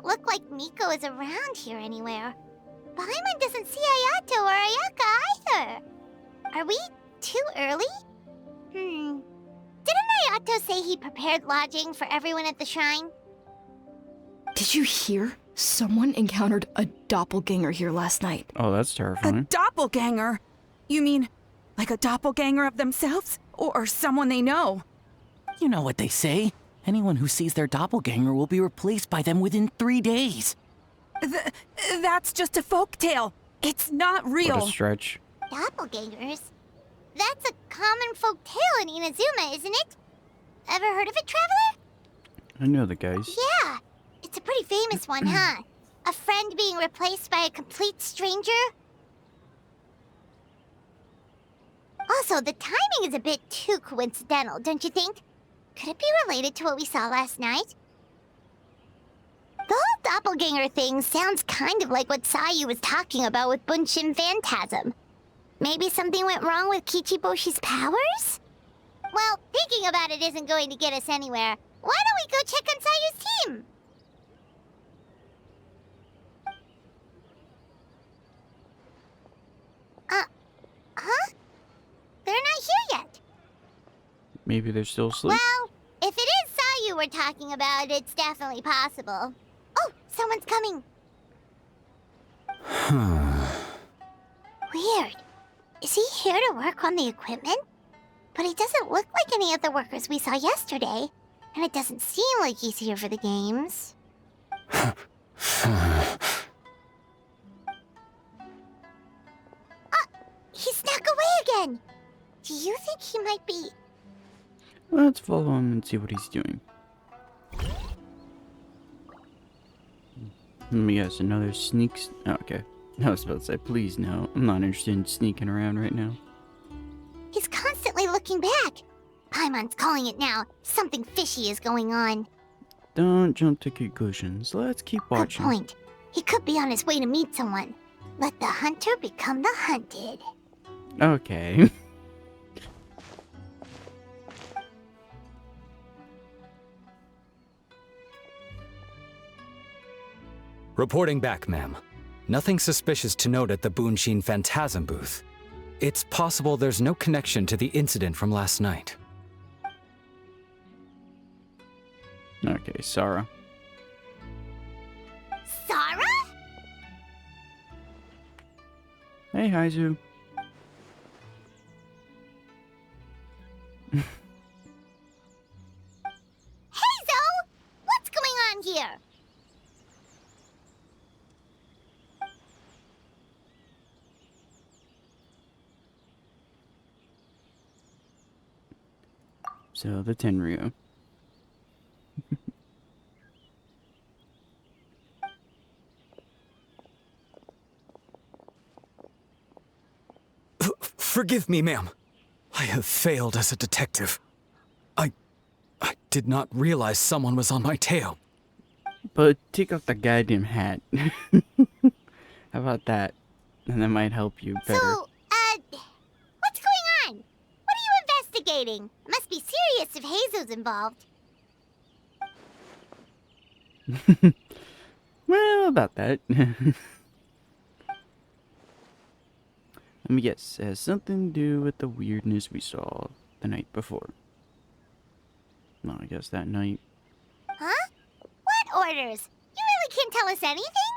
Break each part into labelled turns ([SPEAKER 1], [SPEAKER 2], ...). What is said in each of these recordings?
[SPEAKER 1] doesn't look like Miko is around here anywhere. Paimon doesn't see Ayato or Ayaka either. Are we too early? Didn't Ayato say he prepared lodging for everyone at the shrine?
[SPEAKER 2] Did you hear? Someone encountered a doppelganger here last night.
[SPEAKER 3] Oh, that's
[SPEAKER 4] A
[SPEAKER 3] terrifying.
[SPEAKER 4] doppelganger? You mean, like a doppelganger of themselves? Or someone they know?
[SPEAKER 5] You know what they say. Anyone who sees their doppelganger will be replaced by them within 3 days.
[SPEAKER 4] That's just a folktale. It's not real.
[SPEAKER 3] What a stretch.
[SPEAKER 1] Doppelgangers? That's a common folk tale in Inazuma, isn't it? Ever heard of it, Traveler?
[SPEAKER 3] I know the guys.
[SPEAKER 1] Yeah, it's a pretty famous one, huh? A friend being replaced by a complete stranger? Also, the timing is a bit too coincidental, don't you think? Could it be related to what we saw last night? The whole doppelganger thing sounds kind of like what Sayu was talking about with Bunshin Phantasm. Maybe something went wrong with Kichiboshi's powers? Well, thinking about it isn't going to get us anywhere. Why don't we go check on Sayu's team? Huh? They're not here yet.
[SPEAKER 3] Maybe they're still asleep.
[SPEAKER 1] Well, if it is Sayu we're talking about, it's definitely possible. Oh, someone's coming. Weird. Is he here to work on the equipment? But he doesn't look like any of the workers we saw yesterday. And it doesn't seem like he's here for the games. He snuck away again! Do you think he might be...
[SPEAKER 3] Let's follow him and see what he's doing. Let me guess, another sneaks. Oh, okay. I was about to say, please no. I'm not interested in sneaking around right now.
[SPEAKER 1] He's constantly looking back. Paimon's calling it now. Something fishy is going on.
[SPEAKER 3] Don't jump to conclusions. Let's keep watching.
[SPEAKER 1] Good point. He could be on his way to meet someone. Let the hunter become the hunted.
[SPEAKER 3] Okay.
[SPEAKER 6] Reporting back, ma'am. Nothing suspicious to note at the Bunshin Phantasm booth. It's possible there's no connection to the incident from last night.
[SPEAKER 3] Okay, Sarah.
[SPEAKER 1] Sarah?
[SPEAKER 3] Hey, Haizu.
[SPEAKER 1] Hazel! What's going on here?
[SPEAKER 3] So, the Tenryu.
[SPEAKER 6] Forgive me, ma'am. I have failed as a detective. I did not realize someone was on my tail.
[SPEAKER 3] But take off the goddamn hat. How about that? And that might help you better.
[SPEAKER 1] So, what's going on? What are you investigating? Must be serious if Hazel's involved.
[SPEAKER 3] Well, about that. Let me guess. It has something to do with the weirdness we saw the night before. Well, I guess that night.
[SPEAKER 1] Huh? What orders? You really can't tell us anything?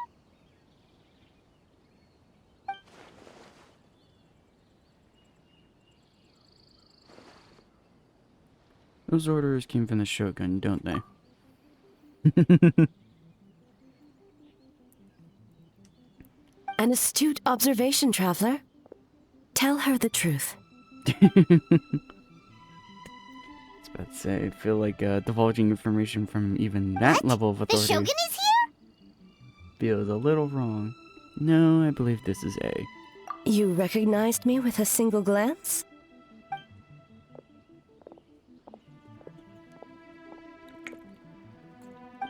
[SPEAKER 3] Those orders came from the Shogun, don't they?
[SPEAKER 7] An astute observation, Traveler. Tell her the truth.
[SPEAKER 3] I was about to say, I feel like divulging information from even that level of
[SPEAKER 1] The
[SPEAKER 3] authority
[SPEAKER 1] Shogun is here?
[SPEAKER 3] feels a little wrong. No, I believe this is A.
[SPEAKER 7] You recognized me with a single glance?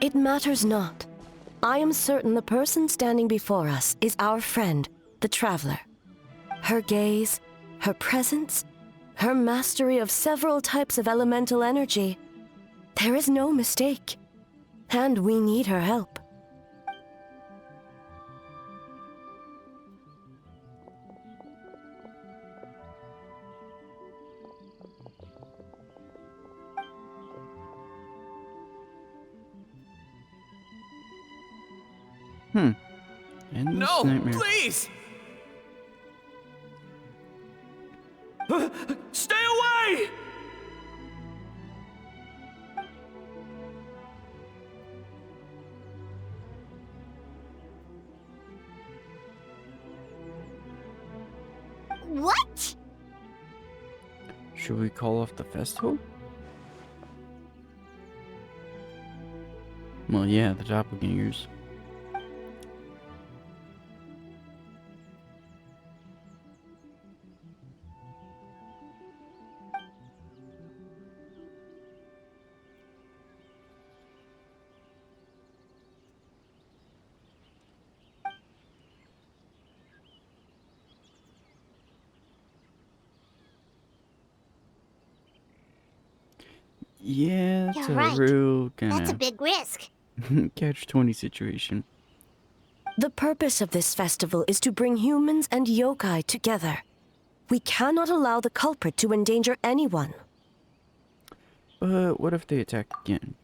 [SPEAKER 7] It matters not. I am certain the person standing before us is our friend, the Traveler. Her gaze, her presence, her mastery of several types of elemental energy. There is no mistake. And we need her help.
[SPEAKER 3] Endless
[SPEAKER 5] No,
[SPEAKER 3] nightmare.
[SPEAKER 5] please! Stay away!
[SPEAKER 1] What?
[SPEAKER 3] Should we call off the festival? Well, yeah, the doppelgangers. Yeah, it's
[SPEAKER 1] You're
[SPEAKER 3] a
[SPEAKER 1] right.
[SPEAKER 3] real
[SPEAKER 1] That's a
[SPEAKER 3] kind of
[SPEAKER 1] big risk.
[SPEAKER 3] catch-20 situation.
[SPEAKER 7] The purpose of this festival is to bring humans and yokai together. We cannot allow the culprit to endanger anyone.
[SPEAKER 3] But what if they attack again?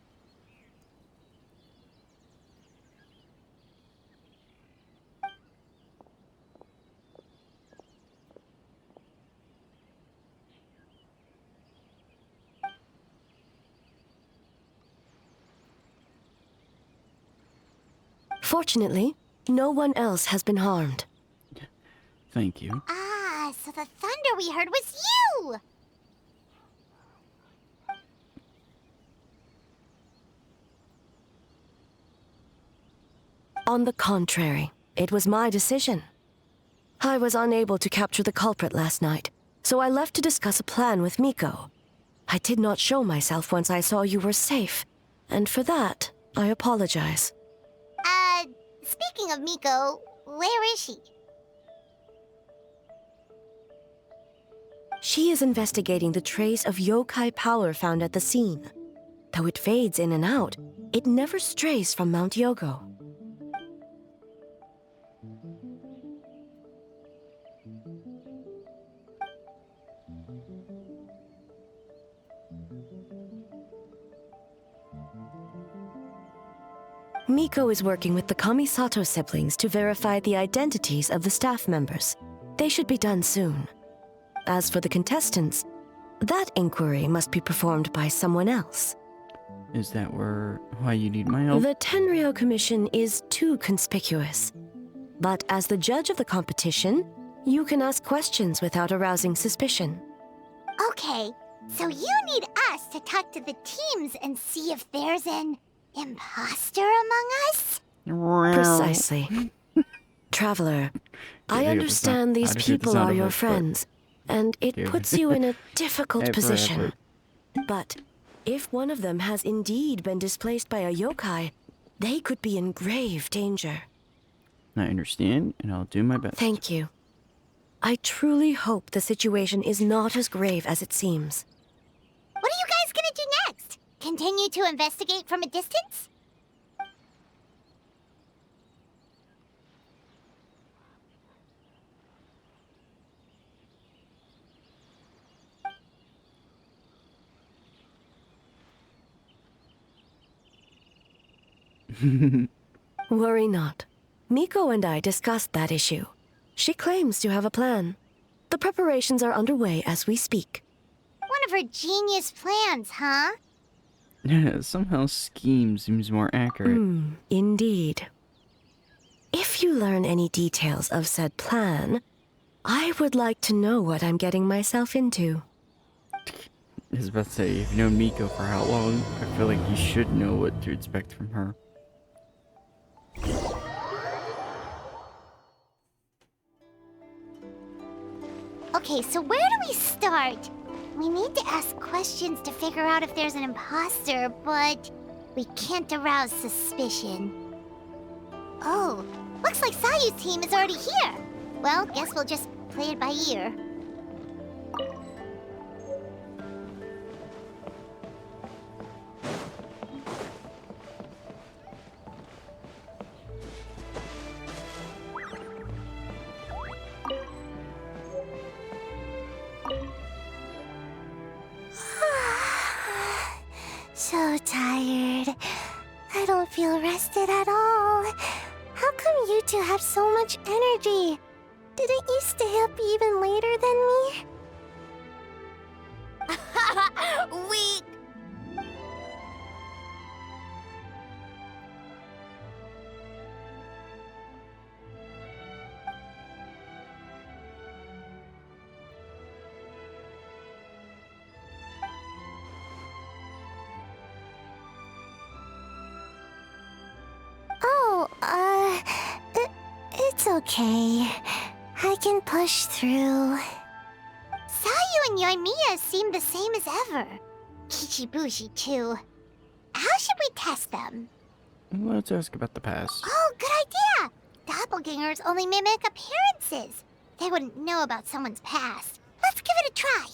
[SPEAKER 7] Fortunately, no one else has been harmed.
[SPEAKER 3] Thank you.
[SPEAKER 1] Ah, so the thunder we heard was you!
[SPEAKER 7] On the contrary, it was my decision. I was unable to capture the culprit last night, so I left to discuss a plan with Miko. I did not show myself once I saw you were safe, and for that, I apologize.
[SPEAKER 1] Speaking of Miko, where is she?
[SPEAKER 7] She is investigating the trace of yokai power found at the scene. Though it fades in and out, it never strays from Mount Yogo. Miko is working with the Kamisato siblings to verify the identities of the staff members. They should be done soon. As for the contestants, that inquiry must be performed by someone else.
[SPEAKER 3] Is that why you need my help?
[SPEAKER 7] The Tenryo Commission is too conspicuous. But as the judge of the competition, you can ask questions without arousing suspicion.
[SPEAKER 1] Okay, so you need us to talk to the teams and see if there's an imposter among us?
[SPEAKER 7] Precisely. Traveler, I understand these people are your friends, and it puts you in a difficult position. But if one of them has indeed been displaced by a yokai, they could be in grave danger.
[SPEAKER 3] I understand, and I'll do my best.
[SPEAKER 7] Thank you. I truly hope the situation is not as grave as it seems.
[SPEAKER 1] What are you guys gonna do next? Continue to investigate from a distance?
[SPEAKER 7] Worry not. Miko and I discussed that issue. She claims to have a plan. The preparations are underway as we speak.
[SPEAKER 1] One of her genius plans, huh?
[SPEAKER 3] Somehow scheme seems more accurate.
[SPEAKER 7] Indeed. If you learn any details of said plan, I would like to know what I'm getting myself into.
[SPEAKER 3] I was about to say, you've known Miko for how long? I feel like you should know what to expect from her.
[SPEAKER 1] Okay, so where do we start? We need to ask questions to figure out if there's an imposter, but we can't arouse suspicion. Oh, looks like Sayu's team is already here. Well, guess we'll just play it by ear. So tired. I don't feel rested at all. How come you two have so much energy? Didn't you stay up even later than me? Weak! Oh, it's okay. I can push through. Sayu and Yoimiya seem the same as ever. Kichibushi, too. How should we test them?
[SPEAKER 3] Let's ask about the past.
[SPEAKER 1] Oh, good idea! Doppelgangers only mimic appearances. They wouldn't know about someone's past. Let's give it a try.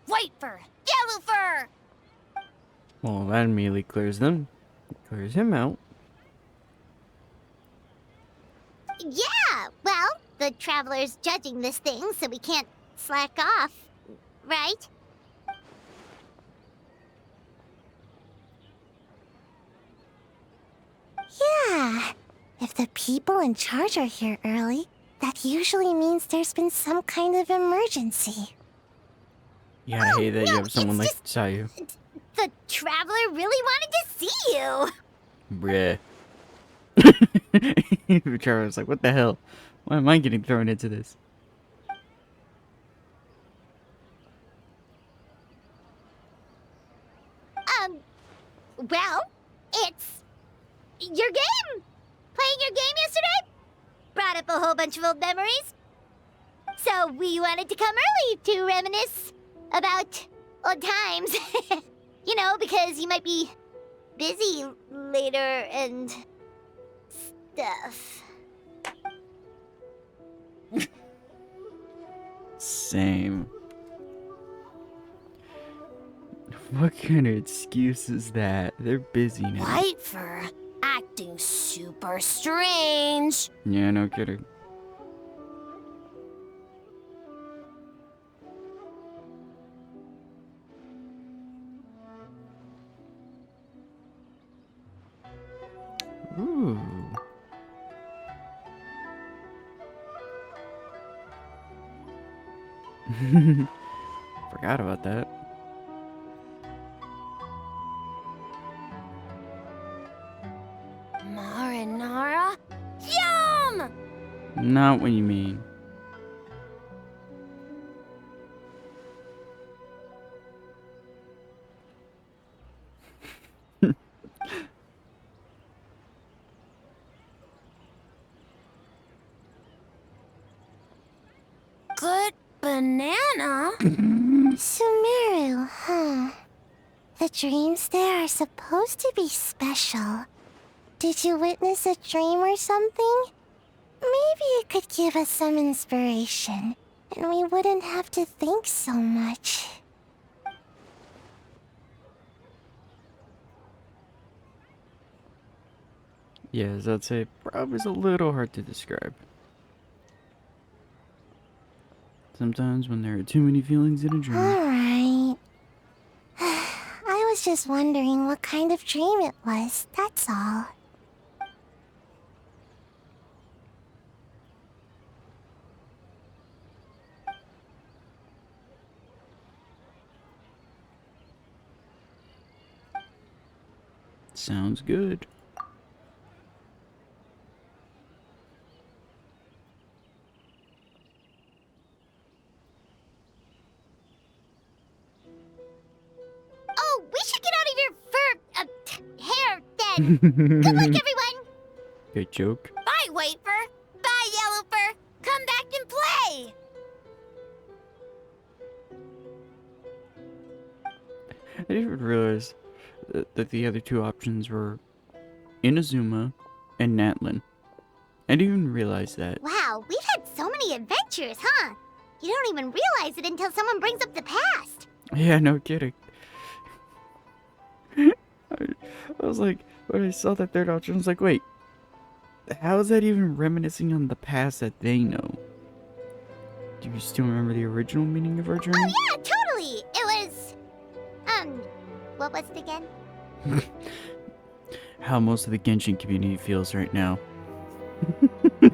[SPEAKER 1] White fur! Yellow fur!
[SPEAKER 3] Well, that immediately clears them. Clears him out.
[SPEAKER 1] Yeah, well, the Traveler's judging this thing, so we can't slack off, right? Yeah, if the people in charge are here early, that usually means there's been some kind of emergency.
[SPEAKER 3] Yeah, I hate that you
[SPEAKER 1] no,
[SPEAKER 3] have someone like
[SPEAKER 1] it's
[SPEAKER 3] Sayu.
[SPEAKER 1] The Traveler really wanted to see you.
[SPEAKER 3] Bruh. The Traveler's like, what the hell? Why am I getting thrown into this?
[SPEAKER 1] Well, it's your game. Playing your game yesterday brought up a whole bunch of old memories. So we wanted to come early to reminisce about old times. You know, because you might be busy later and stuff.
[SPEAKER 3] Same. What kind of excuse is that? They're busy now.
[SPEAKER 1] White fur acting super strange.
[SPEAKER 3] Yeah, no kidding. Ooh. Forgot about that.
[SPEAKER 1] Marinara? Yum!
[SPEAKER 3] Not what you mean.
[SPEAKER 1] Good banana? Sumeru, huh? The dreams there are supposed to be special. Did you witness a dream or something? Maybe it could give us some inspiration, and we wouldn't have to think so much.
[SPEAKER 3] Yes, I'd say probably is a little hard to describe. Sometimes when there are too many feelings in a dream.
[SPEAKER 1] Alright. I was just wondering what kind of dream it was, that's all.
[SPEAKER 3] Sounds good.
[SPEAKER 1] Oh, we should get out of your hair then. Good luck, everyone.
[SPEAKER 3] Good joke.
[SPEAKER 1] Bye, White Fur. Bye, Yellow Fur. Come back and play.
[SPEAKER 3] I didn't even realize that the other two options were Inazuma and Natlin. I didn't even realize that.
[SPEAKER 1] Wow, we've had so many adventures, huh? You don't even realize it until someone brings up the past.
[SPEAKER 3] Yeah, no kidding. I was like, when I saw that third option, I was like, wait, how is that even reminiscing on the past that they know? Do you still remember the original meaning of our dream?
[SPEAKER 1] Oh yeah, totally. It was, what was it again?
[SPEAKER 3] How most of the Genshin community feels right now.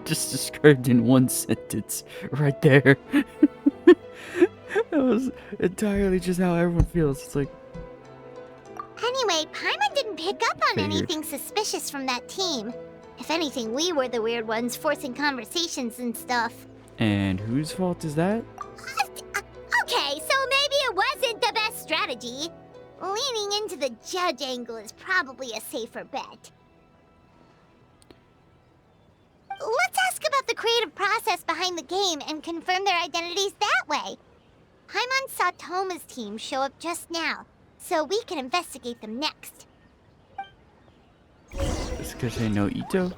[SPEAKER 3] Just described in one sentence, right there. That was entirely just how everyone feels. It's like,
[SPEAKER 1] Anyway, Paimon didn't pick up on
[SPEAKER 3] Figured.
[SPEAKER 1] anything suspicious from that team. If anything, we were the weird ones forcing conversations and stuff.
[SPEAKER 3] and whose fault is that?
[SPEAKER 1] Okay, so maybe it wasn't the best strategy. Leaning into the judge angle is probably a safer bet. Let's ask about the creative process behind the game and confirm their identities that way. Paimon saw Toma's team show up just now, so we can investigate them next.
[SPEAKER 3] It's because they know Ito?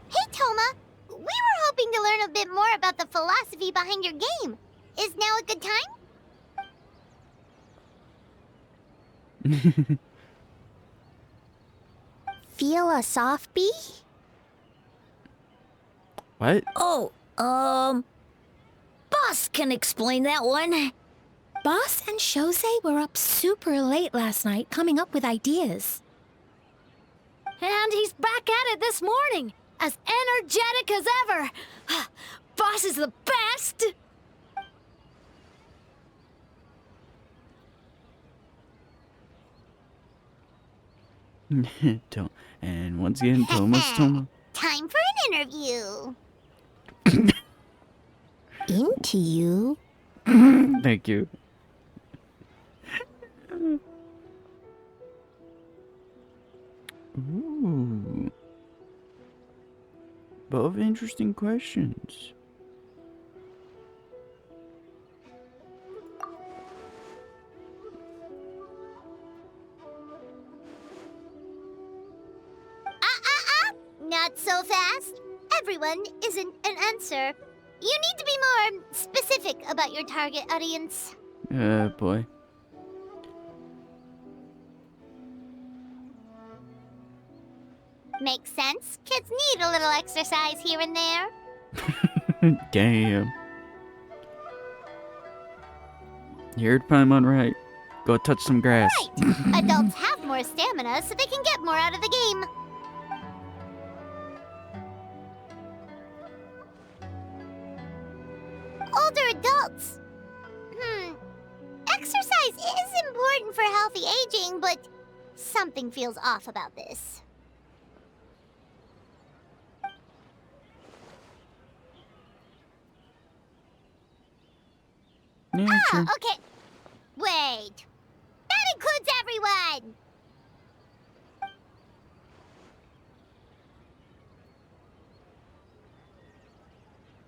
[SPEAKER 1] Hey, Toma! We were hoping to learn a bit more about the philosophy behind your game. Is now a good time? Feel a soft bee?
[SPEAKER 3] What?
[SPEAKER 8] Oh, Boss can explain that one. Boss and Shose were up super late last night coming up with ideas. And he's back at it this morning, as energetic as ever. Boss is the best!
[SPEAKER 3] And once again, Toma's Toma.
[SPEAKER 1] Time for an interview. Into you?
[SPEAKER 3] Thank you. Ooh. Both interesting questions.
[SPEAKER 1] Not so fast. Everyone isn't an answer. You need to be more specific about your target audience.
[SPEAKER 3] Boy.
[SPEAKER 1] Makes sense. Kids need a little exercise here and there.
[SPEAKER 3] Damn. You heard Paimon right. Go touch some grass.
[SPEAKER 1] Right. Adults have more stamina, so they can get more out of the game. Older adults. Exercise is important for healthy aging, but something feels off about this.
[SPEAKER 3] Yeah, sure.
[SPEAKER 1] Okay. Wait. That includes everyone!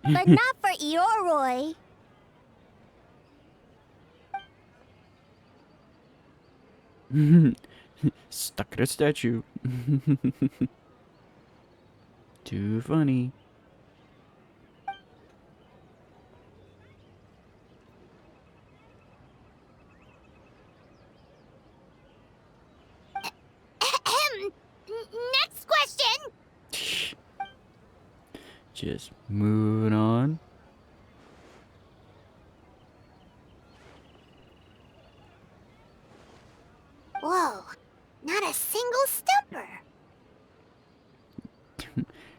[SPEAKER 1] But not for Eoroi.
[SPEAKER 3] Stuck at a statue. Too funny.
[SPEAKER 1] Next question!
[SPEAKER 3] Just moving on.
[SPEAKER 1] Whoa, not a single stumper.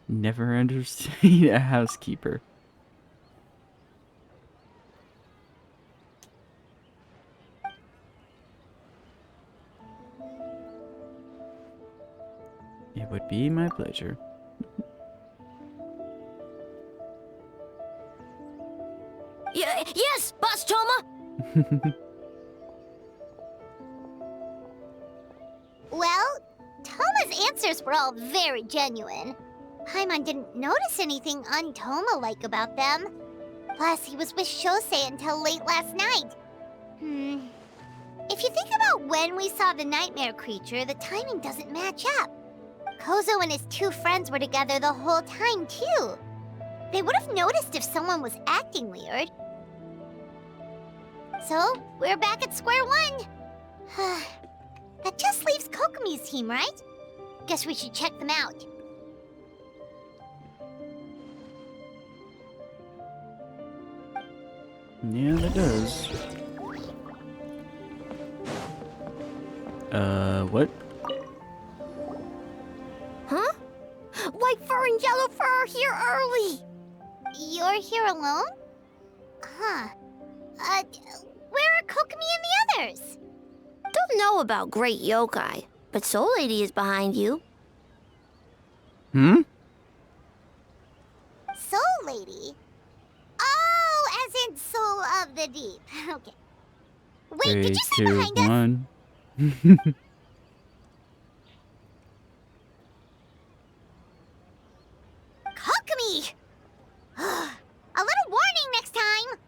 [SPEAKER 3] Never understand a housekeeper. It would be my pleasure.
[SPEAKER 8] Yes, Boss Toma!
[SPEAKER 1] Well, Toma's answers were all very genuine. Paimon didn't notice anything un-Toma-like about them. Plus, he was with Shosei until late last night. If you think about when we saw the nightmare creature, the timing doesn't match up. Kozo and his two friends were together the whole time, too. They would have noticed if someone was acting weird. So, we're back at square one. That just leaves Kokomi's team, right? Guess we should check them out.
[SPEAKER 3] Yeah, that does. What?
[SPEAKER 1] Huh? White fur and yellow fur are here early. You're here alone? Huh. Where are Kokomi and the others?
[SPEAKER 9] Don't know about Great Yokai, but Soul Lady is behind you.
[SPEAKER 3] Hmm?
[SPEAKER 1] Soul Lady? Oh, as in Soul of the Deep. Okay. Wait, did
[SPEAKER 3] 3,
[SPEAKER 1] you say
[SPEAKER 3] 2,
[SPEAKER 1] behind us?
[SPEAKER 3] 1.
[SPEAKER 1] Kokomi! A little warning next time!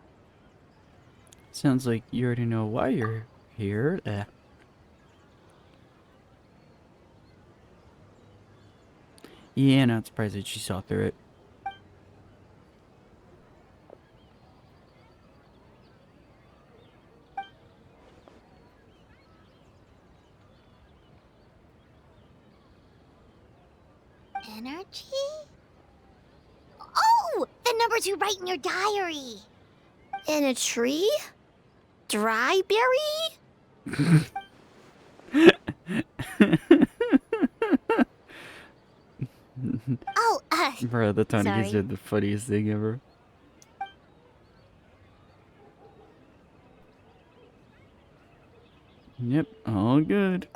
[SPEAKER 3] Sounds like you already know why you're here. Yeah, not surprised that she saw through it.
[SPEAKER 1] Energy? Oh! The numbers you write in your diary!
[SPEAKER 9] In a tree? Dryberry?
[SPEAKER 1] Oh,
[SPEAKER 3] Bro, the Tonic
[SPEAKER 1] sorry.
[SPEAKER 3] said the funniest thing ever. Yep, all good.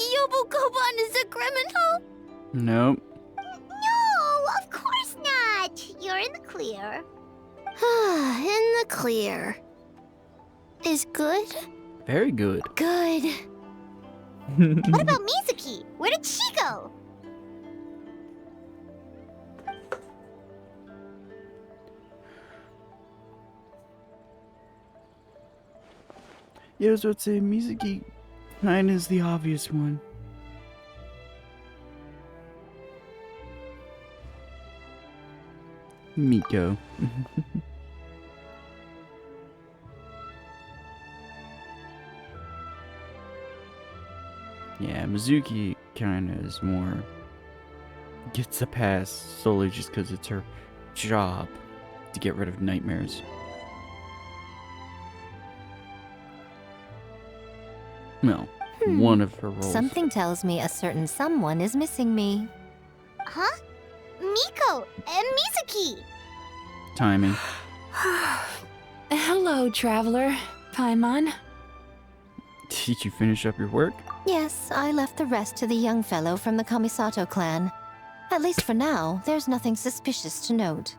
[SPEAKER 9] Yobukoban is a criminal?
[SPEAKER 3] Nope.
[SPEAKER 1] No, of course not! You're in the clear.
[SPEAKER 9] In the clear. Is good?
[SPEAKER 3] Very good.
[SPEAKER 9] Good.
[SPEAKER 1] What about Mizuki? Where did she go?
[SPEAKER 3] Yeah, I was about to say, Mizuki kinda is the obvious one. Miko. Yeah, Mizuki kinda is more... gets a pass solely just because it's her job to get rid of nightmares. No, one of her roles.
[SPEAKER 10] Something tells me a certain someone is missing me.
[SPEAKER 1] Huh? Miko and Mizuki!
[SPEAKER 3] Timing.
[SPEAKER 4] Hello, traveler. Paimon.
[SPEAKER 3] Did you finish up your work?
[SPEAKER 10] Yes, I left the rest to the young fellow from the Kamisato clan. At least for now, there's nothing suspicious to note.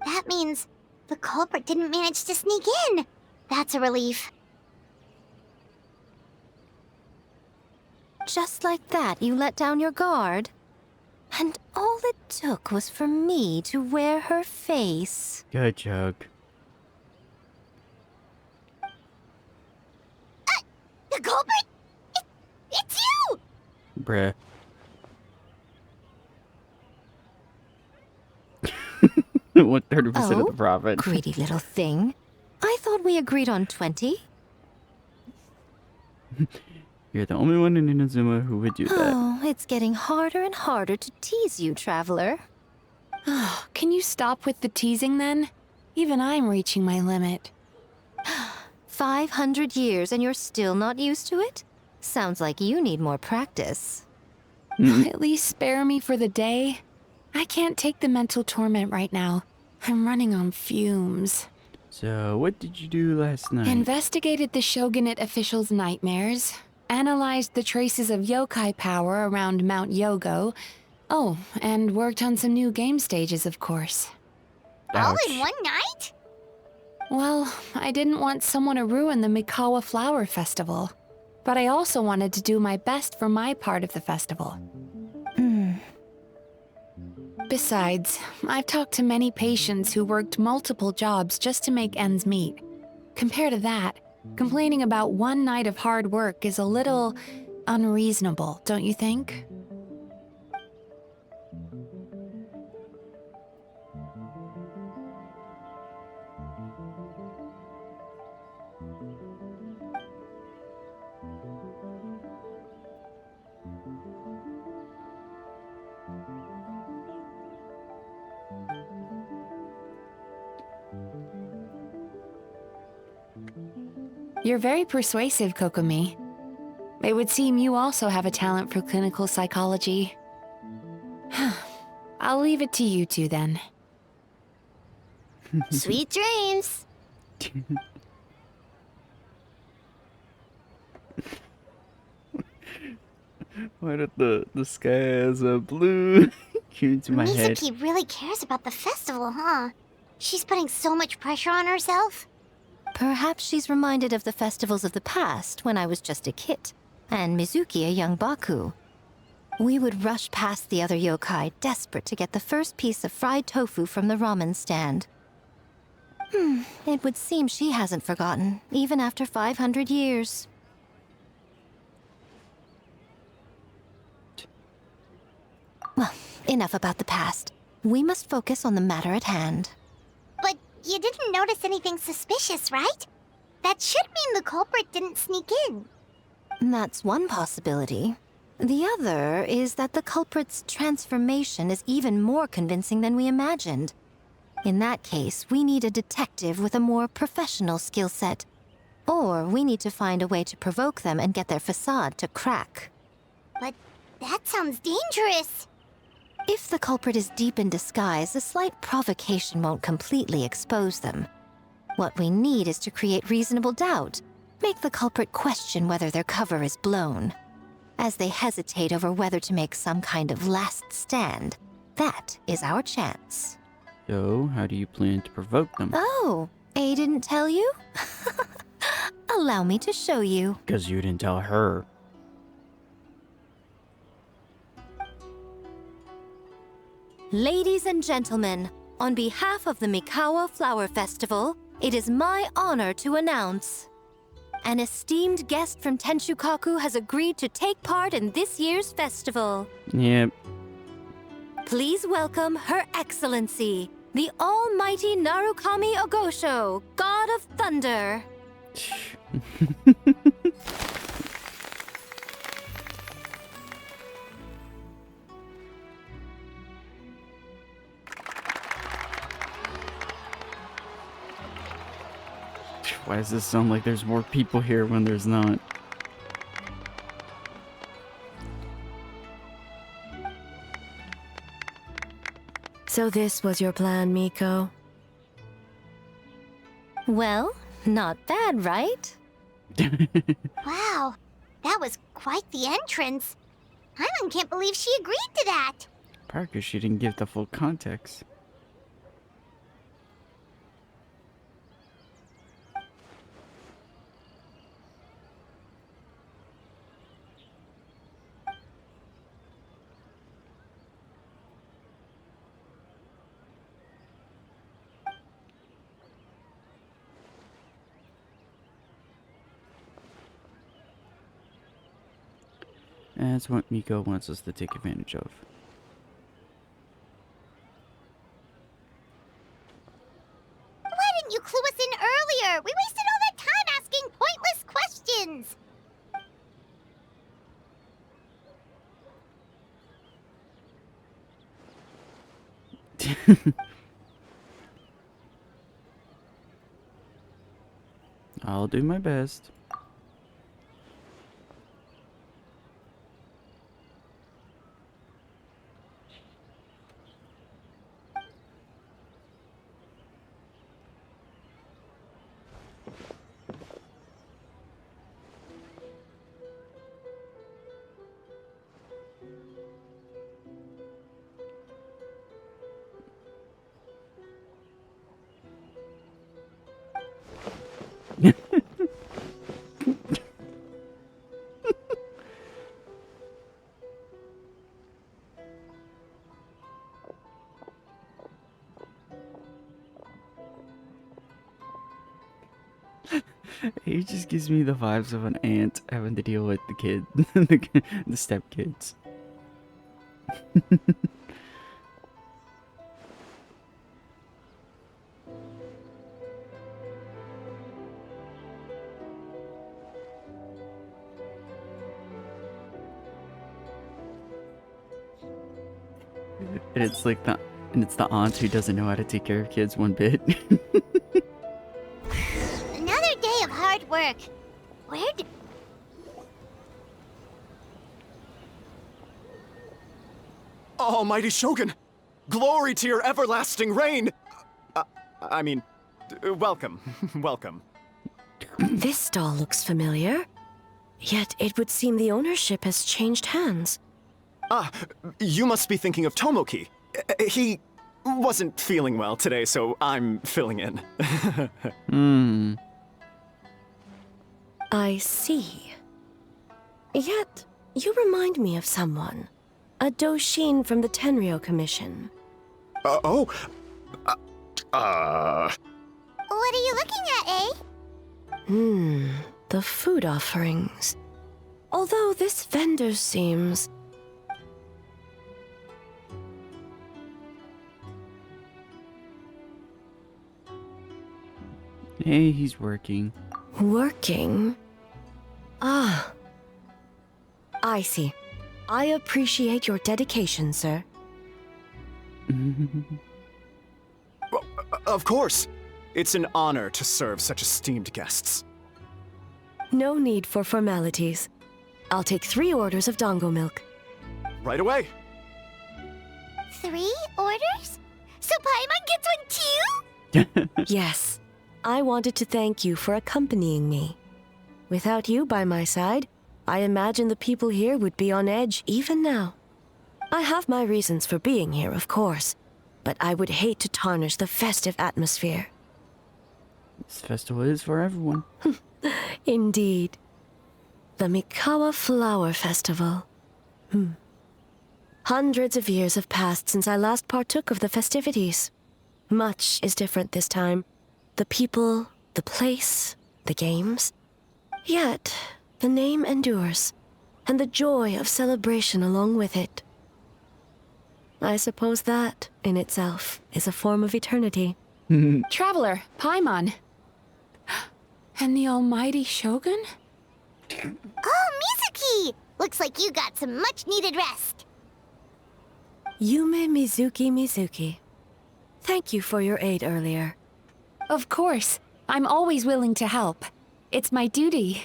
[SPEAKER 1] That means the culprit didn't manage to sneak in. That's a relief.
[SPEAKER 10] Just like that, you let down your guard? And all it took was for me to wear her face.
[SPEAKER 3] Good joke.
[SPEAKER 1] The culprit? It's you!
[SPEAKER 3] Bruh. 130% of
[SPEAKER 10] Oh,
[SPEAKER 3] the profit.
[SPEAKER 10] greedy little thing. I thought we agreed on 20.
[SPEAKER 3] You're the only one in Inazuma who would do that.
[SPEAKER 10] Oh, it's getting harder and harder to tease you, traveler.
[SPEAKER 4] Oh, can you stop with the teasing then? Even I'm reaching my limit.
[SPEAKER 10] 500 years and you're still not used to it? Sounds like you need more practice.
[SPEAKER 4] At least spare me for the day. I can't take the mental torment right now. I'm running on fumes.
[SPEAKER 3] So, what did you do last night?
[SPEAKER 4] Investigated the Shogunate officials' nightmares. Analyzed the traces of yokai power around Mount Yogo. Oh, and worked on some new game stages, of course.
[SPEAKER 1] All
[SPEAKER 3] Ouch.
[SPEAKER 1] in one night?
[SPEAKER 4] Well, I didn't want someone to ruin the Mikawa Flower Festival. But I also wanted to do my best for my part of the festival. Besides, I've talked to many patients who worked multiple jobs just to make ends meet. Compared to that, complaining about one night of hard work is a little unreasonable, don't you think? You're very persuasive, Kokomi. It would seem you also have a talent for clinical psychology. I'll leave it to you two then.
[SPEAKER 9] Sweet dreams.
[SPEAKER 3] Why did the sky as a blue came into my head?
[SPEAKER 1] Mizuki really cares about the festival, huh? She's putting so much pressure on herself.
[SPEAKER 10] Perhaps she's reminded of the festivals of the past when I was just a kid, and Mizuki a young Baku. We would rush past the other yokai, desperate to get the first piece of fried tofu from the ramen stand. It would seem she hasn't forgotten, even after 500 years. Well, enough about the past. We must focus on the matter at hand.
[SPEAKER 1] But you didn't notice anything suspicious, right? That should mean the culprit didn't sneak in.
[SPEAKER 10] That's one possibility. The other is that the culprit's transformation is even more convincing than we imagined. In that case, we need a detective with a more professional skill set. Or we need to find a way to provoke them and get their facade to crack.
[SPEAKER 1] But that sounds dangerous.
[SPEAKER 10] If the culprit is deep in disguise, a slight provocation won't completely expose them. What we need is to create reasonable doubt. Make the culprit question whether their cover is blown. As they hesitate over whether to make some kind of last stand, that is our chance.
[SPEAKER 3] So, how do you plan to provoke them?
[SPEAKER 10] Oh, A didn't tell you? Allow me to show you.
[SPEAKER 3] Because you didn't tell her.
[SPEAKER 10] Ladies and gentlemen, on behalf of the Mikawa Flower Festival, it is my honor to announce an esteemed guest from Tenshukaku has agreed to take part in this year's festival.
[SPEAKER 3] Yep.
[SPEAKER 10] Please welcome Her Excellency, the Almighty Narukami Ogosho, God of Thunder.
[SPEAKER 3] Why does this sound like there's more people here when there's not?
[SPEAKER 7] So this was your plan, Miko?
[SPEAKER 10] Well, not bad, right?
[SPEAKER 1] Wow, that was quite the entrance. Hyman can't believe she agreed to that.
[SPEAKER 3] Parker, she didn't give the full context. That's what Miko wants us to take advantage of.
[SPEAKER 1] Why didn't you clue us in earlier? We wasted all that time asking pointless questions.
[SPEAKER 3] I'll do my best. He just gives me the vibes of an aunt having to deal with the kid, the stepkids. And it's the aunt who doesn't know how to take care of kids one bit.
[SPEAKER 1] Another day of hard work. Where did...
[SPEAKER 11] Almighty Shogun! Glory to your everlasting reign! Welcome. Welcome.
[SPEAKER 7] This stall looks familiar. Yet it would seem the ownership has changed hands.
[SPEAKER 11] Ah, you must be thinking of Tomoki. He wasn't feeling well today, so I'm filling in.
[SPEAKER 7] I see. Yet, you remind me of someone. A Doshin from the Tenryo Commission.
[SPEAKER 11] Oh?
[SPEAKER 1] What are you looking at, eh?
[SPEAKER 7] The food offerings. Although this vendor seems...
[SPEAKER 3] Hey, he's working.
[SPEAKER 7] Working? Ah. I see. I appreciate your dedication, sir.
[SPEAKER 11] Of course. It's an honor to serve such esteemed guests.
[SPEAKER 7] No need for formalities. I'll take 3 orders of dango milk.
[SPEAKER 11] Right away.
[SPEAKER 1] 3 orders? So Paimon gets one too?
[SPEAKER 7] Yes. I wanted to thank you for accompanying me. Without you by my side, I imagine the people here would be on edge even now. I have my reasons for being here, of course, but I would hate to tarnish the festive atmosphere.
[SPEAKER 3] This festival is for everyone.
[SPEAKER 7] Indeed. The Mikawa Flower Festival. Hundreds of years have passed since I last partook of the festivities. Much is different this time. The people, the place, the games. Yet, the name endures, and the joy of celebration along with it. I suppose that, in itself, is a form of eternity.
[SPEAKER 4] Traveler, Paimon. And the almighty Shogun?
[SPEAKER 1] Oh, Mizuki! Looks like you got some much-needed rest.
[SPEAKER 7] Yume Mizuki. Thank you for your aid earlier.
[SPEAKER 4] Of course. I'm always willing to help. It's my duty.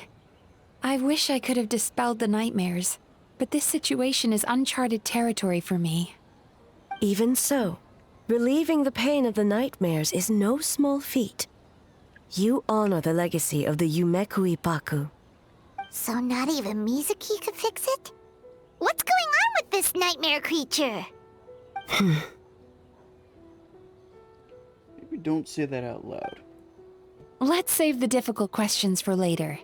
[SPEAKER 4] I wish I could have dispelled the nightmares, but this situation is uncharted territory for me.
[SPEAKER 7] Even so, relieving the pain of the nightmares is no small feat. You honor the legacy of the Yumekui Baku.
[SPEAKER 1] So not even Mizuki could fix it? What's going on with this nightmare creature?
[SPEAKER 3] Maybe don't say that out loud.
[SPEAKER 4] Let's save the difficult questions for later.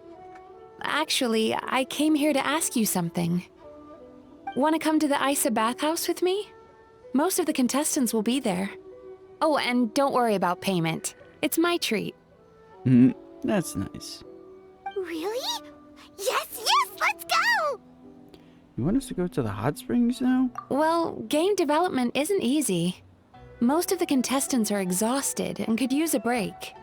[SPEAKER 4] Actually, I came here to ask you something. Want to come to the Isa bathhouse with me? Most of the contestants will be there. Oh, and don't worry about payment. It's my treat.
[SPEAKER 3] That's nice.
[SPEAKER 1] Really? Yes, let's go!
[SPEAKER 3] You want us to go to the hot springs now?
[SPEAKER 4] Well, game development isn't easy. Most of the contestants are exhausted and could use a break.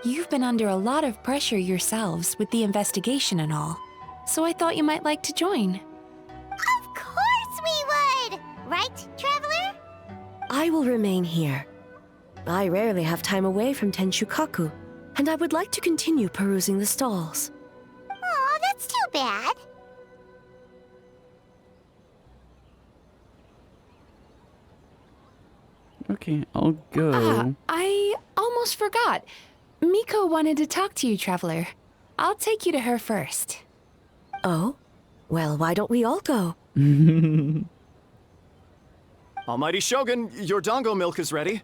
[SPEAKER 4] You've been under a lot of pressure yourselves with the investigation and all, so I thought you might like to join.
[SPEAKER 1] Of course we would! Right, Traveler?
[SPEAKER 7] I will remain here. I rarely have time away from Tenshukaku, and I would like to continue perusing the stalls.
[SPEAKER 1] Aw, that's too bad.
[SPEAKER 3] Okay, I'll go.
[SPEAKER 4] I almost forgot. Miko wanted to talk to you, Traveler. I'll take you to her first.
[SPEAKER 7] Oh? Well, why don't we all go?
[SPEAKER 11] Almighty Shogun, your dango milk is ready.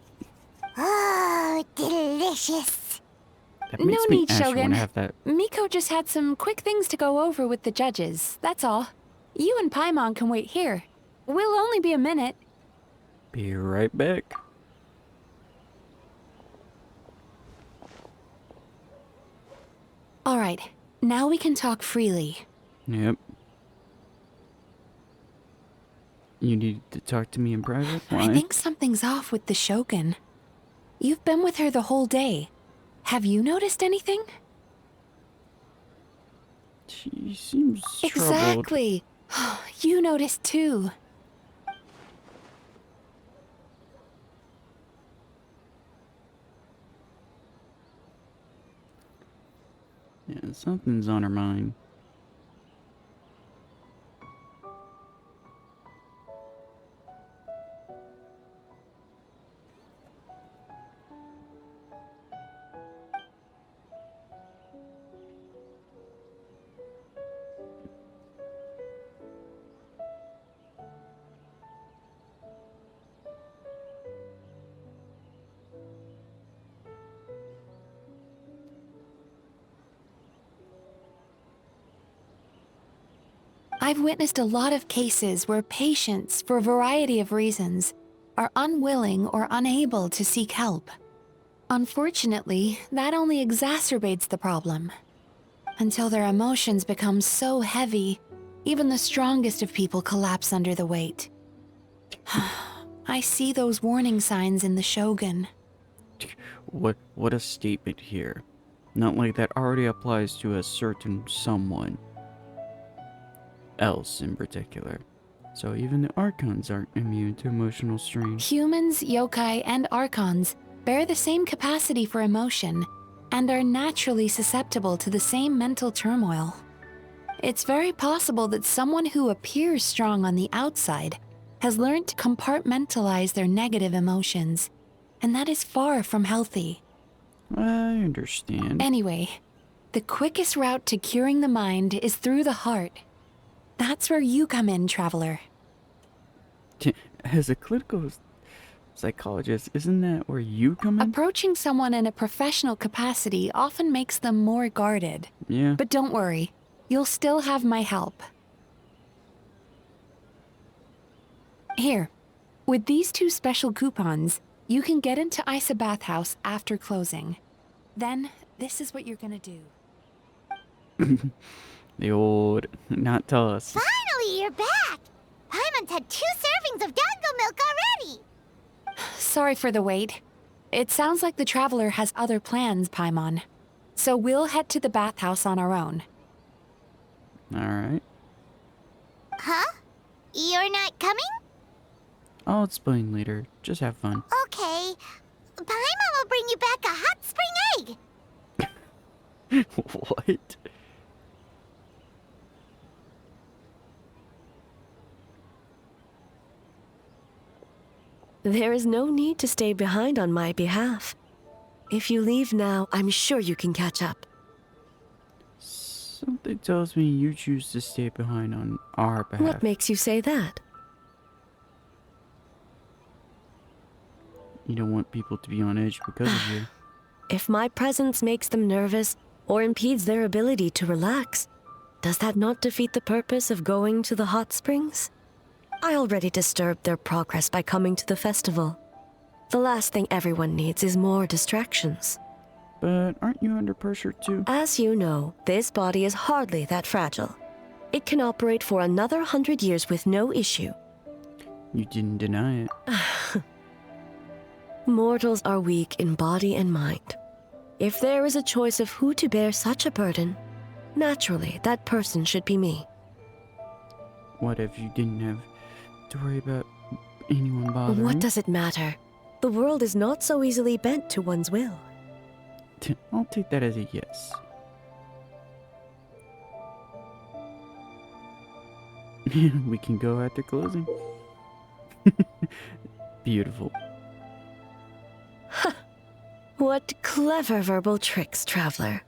[SPEAKER 1] Oh, delicious.
[SPEAKER 3] That
[SPEAKER 4] No
[SPEAKER 3] makes me
[SPEAKER 4] need,
[SPEAKER 3] actually
[SPEAKER 4] Shogun.
[SPEAKER 3] want to have that.
[SPEAKER 4] Miko just had some quick things to go over with the judges, that's all. You and Paimon can wait here. We'll only be a minute.
[SPEAKER 3] Be right back.
[SPEAKER 4] All right, now we can talk freely.
[SPEAKER 3] Yep. You need to talk to me in private? Why?
[SPEAKER 4] I think something's off with the Shogun. You've been with her the whole day. Have you noticed anything?
[SPEAKER 3] She seems troubled.
[SPEAKER 4] Exactly. You noticed too.
[SPEAKER 3] Yeah, something's on her mind.
[SPEAKER 4] I've witnessed a lot of cases where patients, for a variety of reasons, are unwilling or unable to seek help. Unfortunately, that only exacerbates the problem. Until their emotions become so heavy, even the strongest of people collapse under the weight. I see those warning signs in the Shogun.
[SPEAKER 3] What a statement here. Not like that already applies to a certain someone else in particular. So even the Archons aren't immune to emotional strain.
[SPEAKER 4] Humans, yokai, and archons bear the same capacity for emotion and are naturally susceptible to the same mental turmoil. It's very possible that someone who appears strong on the outside has learned to compartmentalize their negative emotions, and that is far from healthy.
[SPEAKER 3] I understand.
[SPEAKER 4] Anyway, the quickest route to curing the mind is through the heart. That's where you come in, traveler.
[SPEAKER 3] As a clinical psychologist, isn't that where you come in?
[SPEAKER 4] Approaching someone in a professional capacity often makes them more guarded.
[SPEAKER 3] Yeah.
[SPEAKER 4] But don't worry, you'll still have my help. Here, with these 2 special coupons, you can get into Isa Bathhouse after closing. Then, this is what you're gonna do.
[SPEAKER 3] The old not tell us.
[SPEAKER 1] Finally, you're back! Paimon's had 2 servings of dango milk already!
[SPEAKER 4] Sorry for the wait. It sounds like the traveler has other plans, Paimon. So we'll head to the bathhouse on our own.
[SPEAKER 3] Alright.
[SPEAKER 1] Huh? You're not coming?
[SPEAKER 3] I'll explain later. Just have fun.
[SPEAKER 1] Okay. Paimon will bring you back a hot spring egg!
[SPEAKER 3] What?
[SPEAKER 7] There is no need to stay behind on my behalf. If you leave now, I'm sure you can catch up.
[SPEAKER 3] Something tells me you choose to stay behind on our behalf.
[SPEAKER 7] What makes you say that?
[SPEAKER 3] You don't want people to be on edge because of you.
[SPEAKER 7] If my presence makes them nervous or impedes their ability to relax, does that not defeat the purpose of going to the hot springs? I already disturbed their progress by coming to the festival. The last thing everyone needs is more distractions.
[SPEAKER 3] But aren't you under pressure too?
[SPEAKER 7] As you know, this body is hardly that fragile. It can operate for another 100 years with no issue.
[SPEAKER 3] You didn't deny it.
[SPEAKER 7] Mortals are weak in body and mind. If there is a choice of who to bear such a burden, naturally that person should be me.
[SPEAKER 3] What if you didn't have to worry about anyone bothering?
[SPEAKER 7] What does it matter? The world is not so easily bent to one's will.
[SPEAKER 3] I'll take that as a yes. We can go after closing. Beautiful.
[SPEAKER 7] What clever verbal tricks, traveler.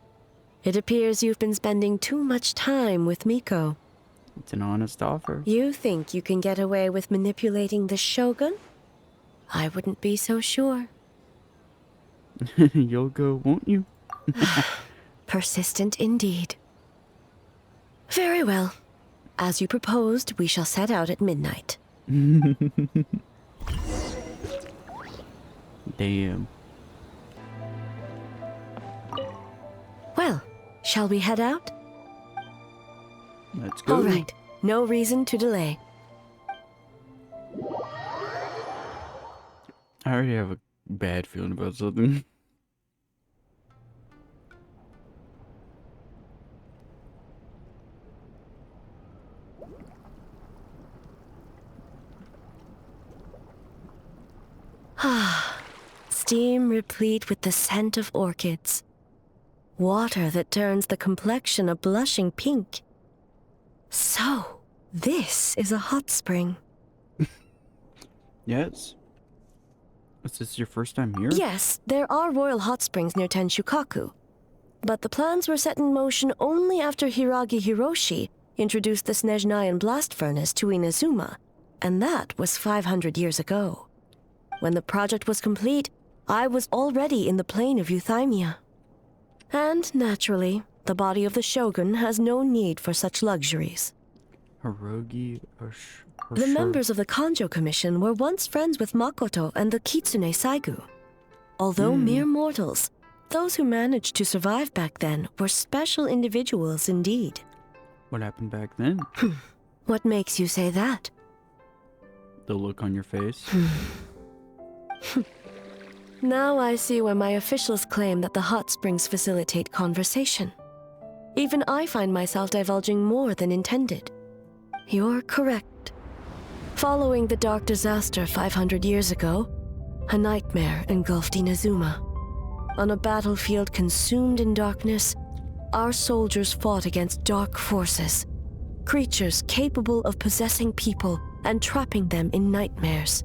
[SPEAKER 7] It appears you've been spending too much time with Miko.
[SPEAKER 3] It's an honest offer.
[SPEAKER 7] You think you can get away with manipulating the Shogun? I wouldn't be so sure.
[SPEAKER 3] You'll go, won't you?
[SPEAKER 7] Persistent indeed. Very well. As you proposed, we shall set out at midnight.
[SPEAKER 3] Damn.
[SPEAKER 7] Well, shall we head out?
[SPEAKER 3] Let's go.
[SPEAKER 7] All right. No reason to delay.
[SPEAKER 3] I already have a bad feeling about something.
[SPEAKER 7] Steam replete with the scent of orchids. Water that turns the complexion a blushing pink. So, this is a hot spring.
[SPEAKER 3] Yes. Is this your first time here?
[SPEAKER 7] Yes, there are royal hot springs near Tenshukaku. But the plans were set in motion only after Hiragi Hiroshi introduced the Snezhnayan blast furnace to Inazuma, and that was 500 years ago. When the project was complete, I was already in the plain of Euthymia. And naturally, the body of the shogun has no need for such luxuries.
[SPEAKER 3] Hirogi
[SPEAKER 7] The members of the Kanjo Commission were once friends with Makoto and the Kitsune Saigu. Although mere mortals, those who managed to survive back then were special individuals indeed.
[SPEAKER 3] What happened back then?
[SPEAKER 7] What makes you say that?
[SPEAKER 3] The look on your face.
[SPEAKER 7] Now I see why my officials claim that the hot springs facilitate conversation. Even I find myself divulging more than intended. You're correct. Following the dark disaster 500 years ago, a nightmare engulfed Inazuma. On a battlefield consumed in darkness, our soldiers fought against dark forces, creatures capable of possessing people and trapping them in nightmares.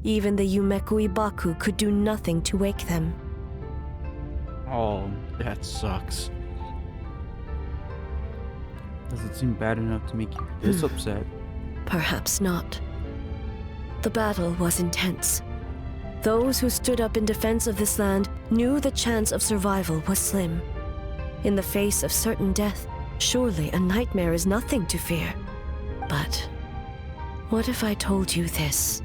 [SPEAKER 7] Even the Yumekui Baku could do nothing to wake them.
[SPEAKER 3] Oh, that sucks. Does it seem bad enough to make you this upset?
[SPEAKER 7] Perhaps not. The battle was intense. Those who stood up in defense of this land knew the chance of survival was slim. In the face of certain death, surely a nightmare is nothing to fear. But what if I told you this?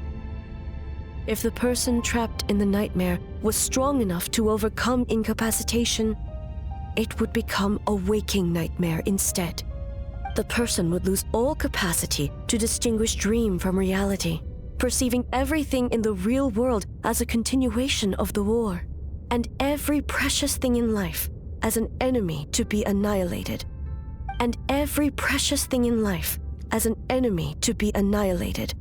[SPEAKER 7] If the person trapped in the nightmare was strong enough to overcome incapacitation, it would become a waking nightmare instead. The person would lose all capacity to distinguish dream from reality, perceiving everything in the real world as a continuation of the war, and every precious thing in life as an enemy to be annihilated. And every precious thing in life as an enemy to be annihilated.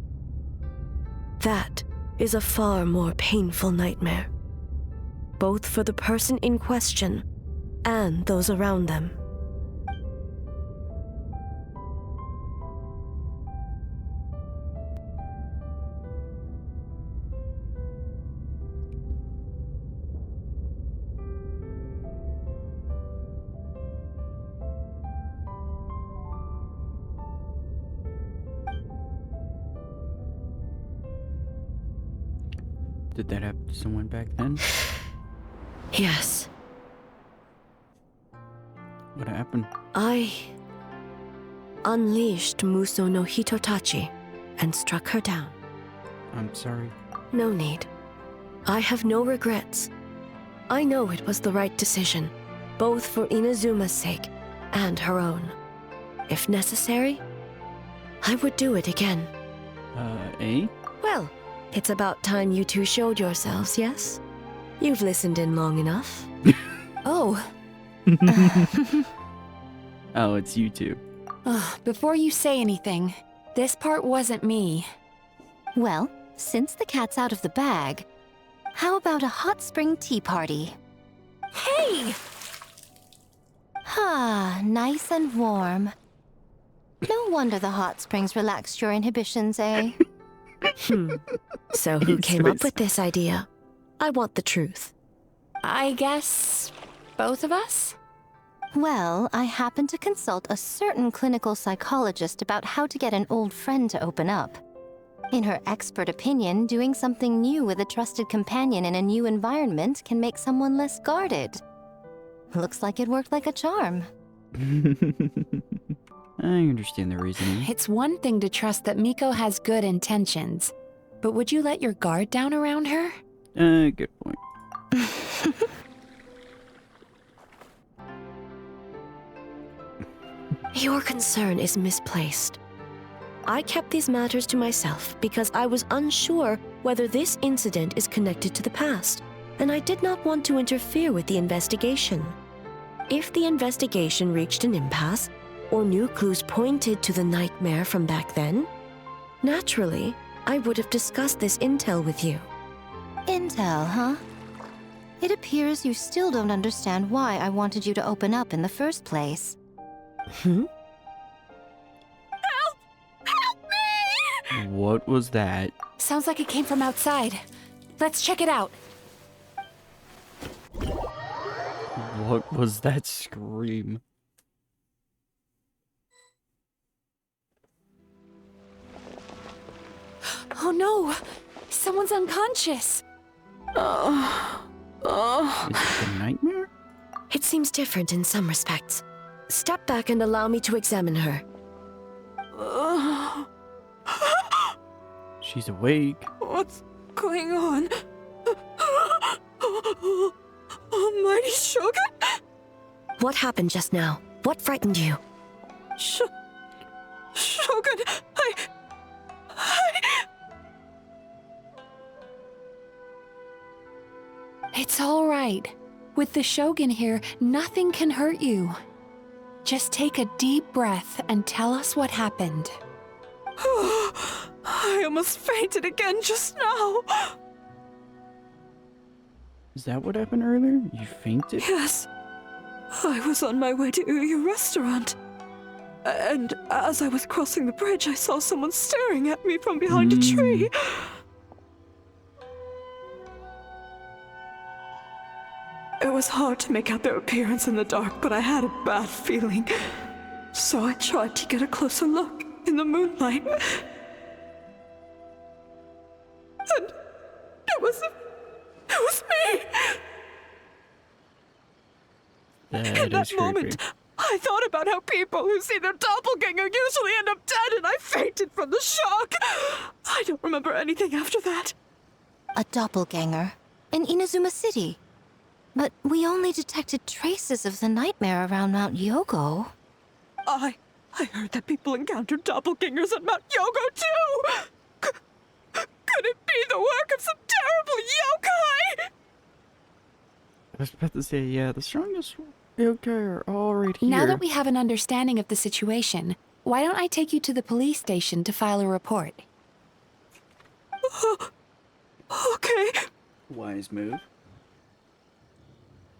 [SPEAKER 7] That is a far more painful nightmare, both for the person in question and those around them.
[SPEAKER 3] Did that happen to someone back then?
[SPEAKER 7] Yes.
[SPEAKER 3] What happened?
[SPEAKER 7] I unleashed Muso no Hitotachi and struck her down.
[SPEAKER 3] I'm sorry.
[SPEAKER 7] No need. I have no regrets. I know it was the right decision, both for Inazuma's sake and her own. If necessary, I would do it again.
[SPEAKER 3] Eh?
[SPEAKER 7] Well, it's about time you two showed yourselves, yes? You've listened in long enough.
[SPEAKER 4] Oh.
[SPEAKER 3] Oh, it's you two.
[SPEAKER 4] Before you say anything, this part wasn't me.
[SPEAKER 10] Well, since the cat's out of the bag, how about a hot spring tea party?
[SPEAKER 4] Hey!
[SPEAKER 10] Ah, nice and warm. No wonder the hot springs relaxed your inhibitions, eh?
[SPEAKER 7] So who came up with this idea? I want the truth.
[SPEAKER 4] I guess both of us?
[SPEAKER 10] Well, I happened to consult a certain clinical psychologist about how to get an old friend to open up. In her expert opinion, doing something new with a trusted companion in a new environment can make someone less guarded. Looks like it worked like a charm.
[SPEAKER 3] I understand the reasoning.
[SPEAKER 4] It's one thing to trust that Miko has good intentions, but would you let your guard down around her?
[SPEAKER 3] Good point.
[SPEAKER 7] Your concern is misplaced. I kept these matters to myself because I was unsure whether this incident is connected to the past, and I did not want to interfere with the investigation. If the investigation reached an impasse, or new clues pointed to the nightmare from back then, naturally, I would have discussed this intel with you.
[SPEAKER 10] Intel, huh? It appears you still don't understand why I wanted you to open up in the first place.
[SPEAKER 7] Hmm?
[SPEAKER 3] What was that?
[SPEAKER 4] Sounds like it came from outside. Let's check it out.
[SPEAKER 3] What was that scream?
[SPEAKER 4] Oh no! Someone's unconscious!
[SPEAKER 3] Is it a nightmare?
[SPEAKER 7] It seems different in some respects. Step back and allow me to examine her.
[SPEAKER 3] She's awake.
[SPEAKER 2] What's going on? Almighty Shogun?
[SPEAKER 7] What happened just now? What frightened you?
[SPEAKER 2] Shogun,
[SPEAKER 4] It's all right. With the Shogun here, nothing can hurt you. Just take a deep breath and tell us what happened.
[SPEAKER 2] I almost fainted again just now.
[SPEAKER 3] Is that what happened earlier? You fainted?
[SPEAKER 2] Yes. I was on my way to Uyu restaurant. And as I was crossing the bridge, I saw someone staring at me from behind a tree. It was hard to make out their appearance in the dark, but I had a bad feeling. So I tried to get a closer look in the moonlight. And it was me! In that moment, I thought about how people who see their doppelganger usually end up dead, and I fainted from the shock. I don't remember anything after that.
[SPEAKER 10] A doppelganger? In Inazuma City? But we only detected traces of the nightmare around Mount Yogo.
[SPEAKER 2] I heard that people encountered doppelgangers at Mount Yogo too! Could it be the work of some terrible yokai?
[SPEAKER 3] I was about to say, yeah, the strongest yokai are all right here.
[SPEAKER 4] Now that we have an understanding of the situation, why don't I take you to the police station to file a report?
[SPEAKER 2] Okay.
[SPEAKER 3] Wise move.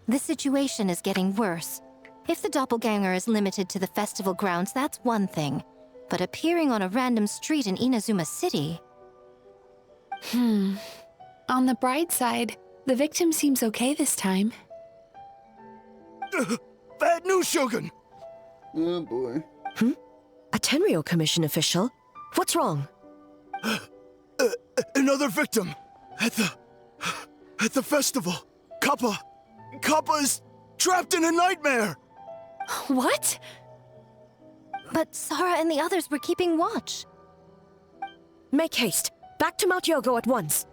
[SPEAKER 10] The situation is getting worse. If the doppelganger is limited to the festival grounds, that's one thing. But appearing on a random street in Inazuma City...
[SPEAKER 4] On the bright side, the victim seems okay this time.
[SPEAKER 12] Bad news, Shogun!
[SPEAKER 3] Oh boy.
[SPEAKER 7] A Tenryo Commission official? What's wrong?
[SPEAKER 12] Another victim! At the festival! Kappa is trapped in a nightmare!
[SPEAKER 4] What?
[SPEAKER 10] But Sara and the others were keeping watch.
[SPEAKER 7] Make haste. Back to Mount Yogo at once.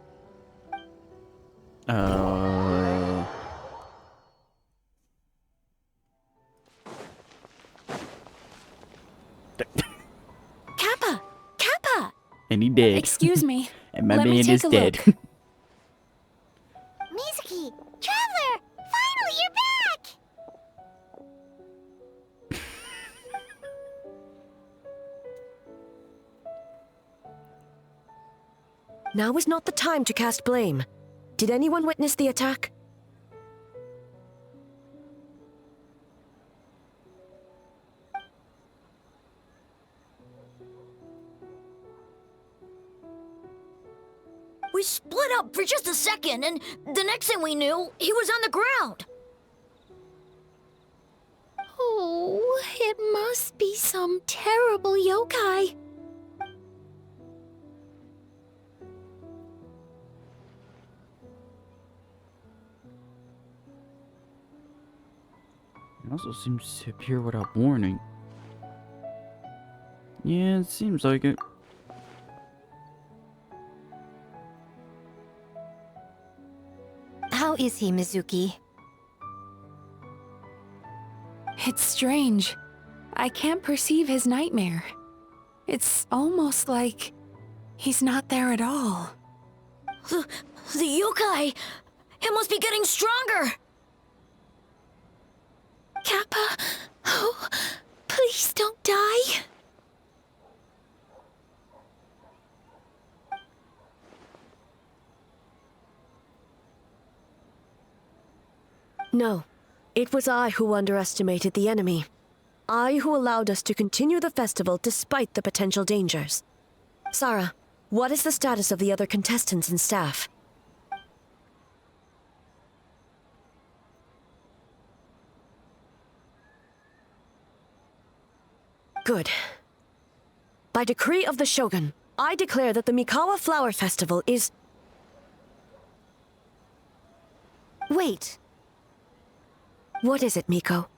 [SPEAKER 8] Kappa! Kappa!
[SPEAKER 3] And he dead.
[SPEAKER 4] Excuse me.
[SPEAKER 3] And my
[SPEAKER 4] Let me
[SPEAKER 3] man
[SPEAKER 4] take
[SPEAKER 3] is
[SPEAKER 4] a
[SPEAKER 3] dead.
[SPEAKER 4] look.
[SPEAKER 1] Mizuki! Traveler! Finally, you're back!
[SPEAKER 7] Now is not the time to cast blame. Did anyone witness the attack?
[SPEAKER 8] We split up for just a second, and the next thing we knew, he was on the ground. Oh, it must be some terrible yokai.
[SPEAKER 3] It also seems to appear without warning. Yeah, it seems like it.
[SPEAKER 10] How is he, Mizuki?
[SPEAKER 4] It's strange. I can't perceive his nightmare. It's almost like he's not there at all.
[SPEAKER 8] The yokai! It must be getting stronger! Kappa, oh, please don't die.
[SPEAKER 7] No. It was I who underestimated the enemy. I who allowed us to continue the festival despite the potential dangers. Sarah, what is the status of the other contestants and staff? Good. By decree of the Shogun, I declare that the Mikawa Flower Festival is...
[SPEAKER 10] Wait.
[SPEAKER 7] What is it, Miko?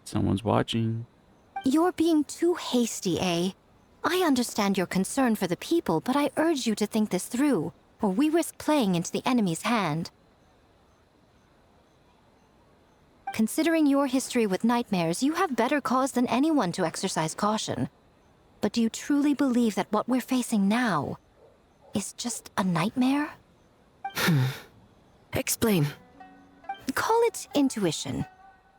[SPEAKER 3] Someone's watching.
[SPEAKER 10] You're being too hasty, eh? I understand your concern for the people, but I urge you to think this through, or we risk playing into the enemy's hand. Considering your history with nightmares, you have better cause than anyone to exercise caution. But do you truly believe that what we're facing now is just a nightmare?
[SPEAKER 7] Explain.
[SPEAKER 10] Call it intuition.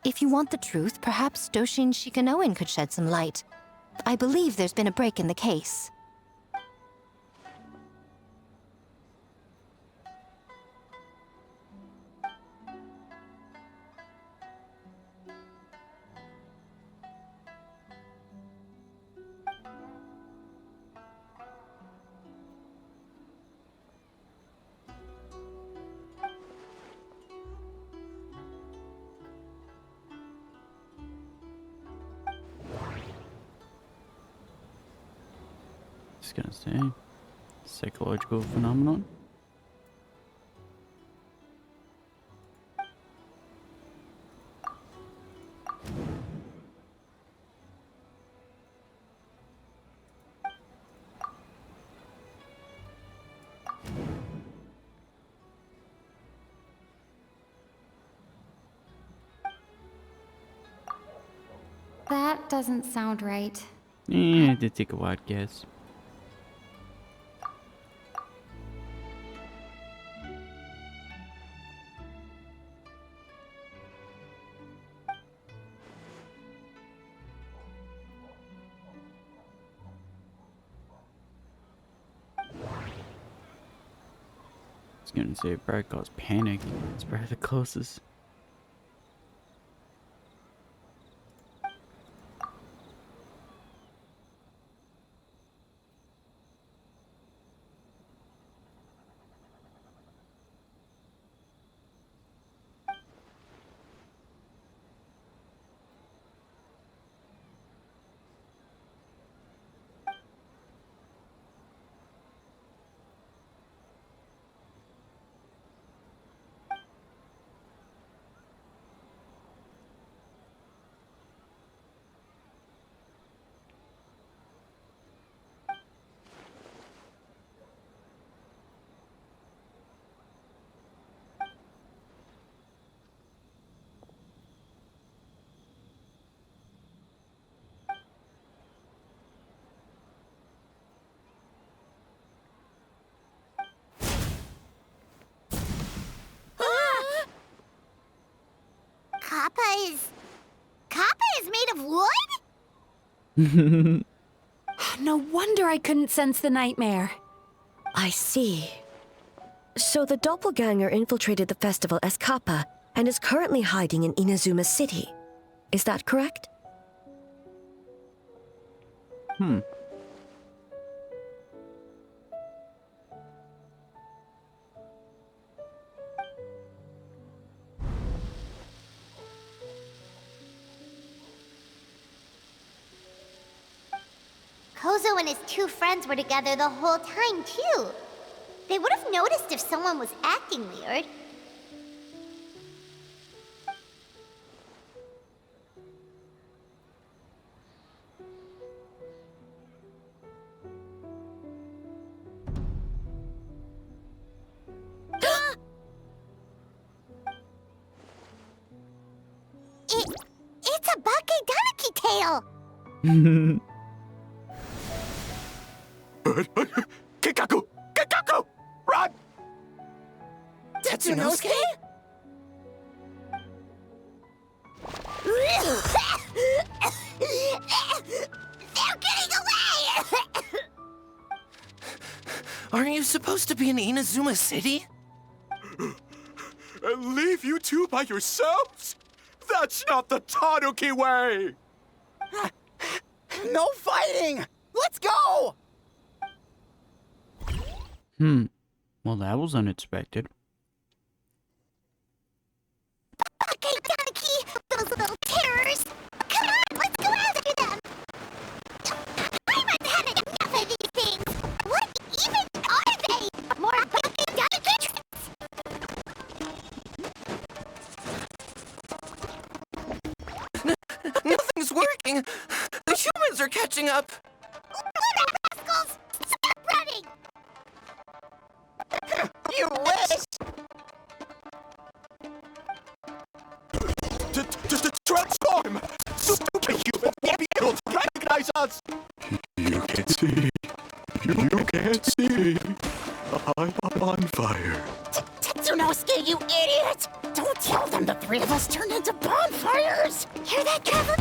[SPEAKER 10] If you want the truth, perhaps Doshin Shikanoin could shed some light. I believe there's been a break in the case.
[SPEAKER 3] Just gonna say, psychological phenomenon.
[SPEAKER 13] That doesn't sound right.
[SPEAKER 3] I did take a wild guess. I was gonna say it probably caused panic. It's probably the closest.
[SPEAKER 1] Kappa is made of wood?
[SPEAKER 4] No wonder I couldn't sense the nightmare.
[SPEAKER 7] I see. So the doppelganger infiltrated the festival as Kappa and is currently hiding in Inazuma City. Is that correct?
[SPEAKER 1] Kozo and his two friends were together the whole time, too. They would have noticed if someone was acting weird. It's a Bakeganeki tail!
[SPEAKER 12] Kikaku! Kikaku! Run!
[SPEAKER 9] Tetsunosuke?
[SPEAKER 1] They're getting away!
[SPEAKER 5] Aren't you supposed to be in Inazuma City?
[SPEAKER 12] Leave you two by yourselves? That's not the Tanuki way!
[SPEAKER 5] No fighting! Let's go!
[SPEAKER 3] Well, that was unexpected.
[SPEAKER 1] Okay, Tanuki, those little terrors. Come on, let's go after them. I must have had enough of these things. What even are they? More fucking Tanukis?
[SPEAKER 5] Nothing's working! The humans are catching up!
[SPEAKER 1] Little rascals, stop running!
[SPEAKER 5] You wish!
[SPEAKER 12] To transform! Stupid human won't be able to recognize us! You can't see. You can't see. I'm on fire.
[SPEAKER 5] Tetsunosuke, you idiot! Don't tell them the three of us turned into bonfires!
[SPEAKER 1] Hear that, Trevor?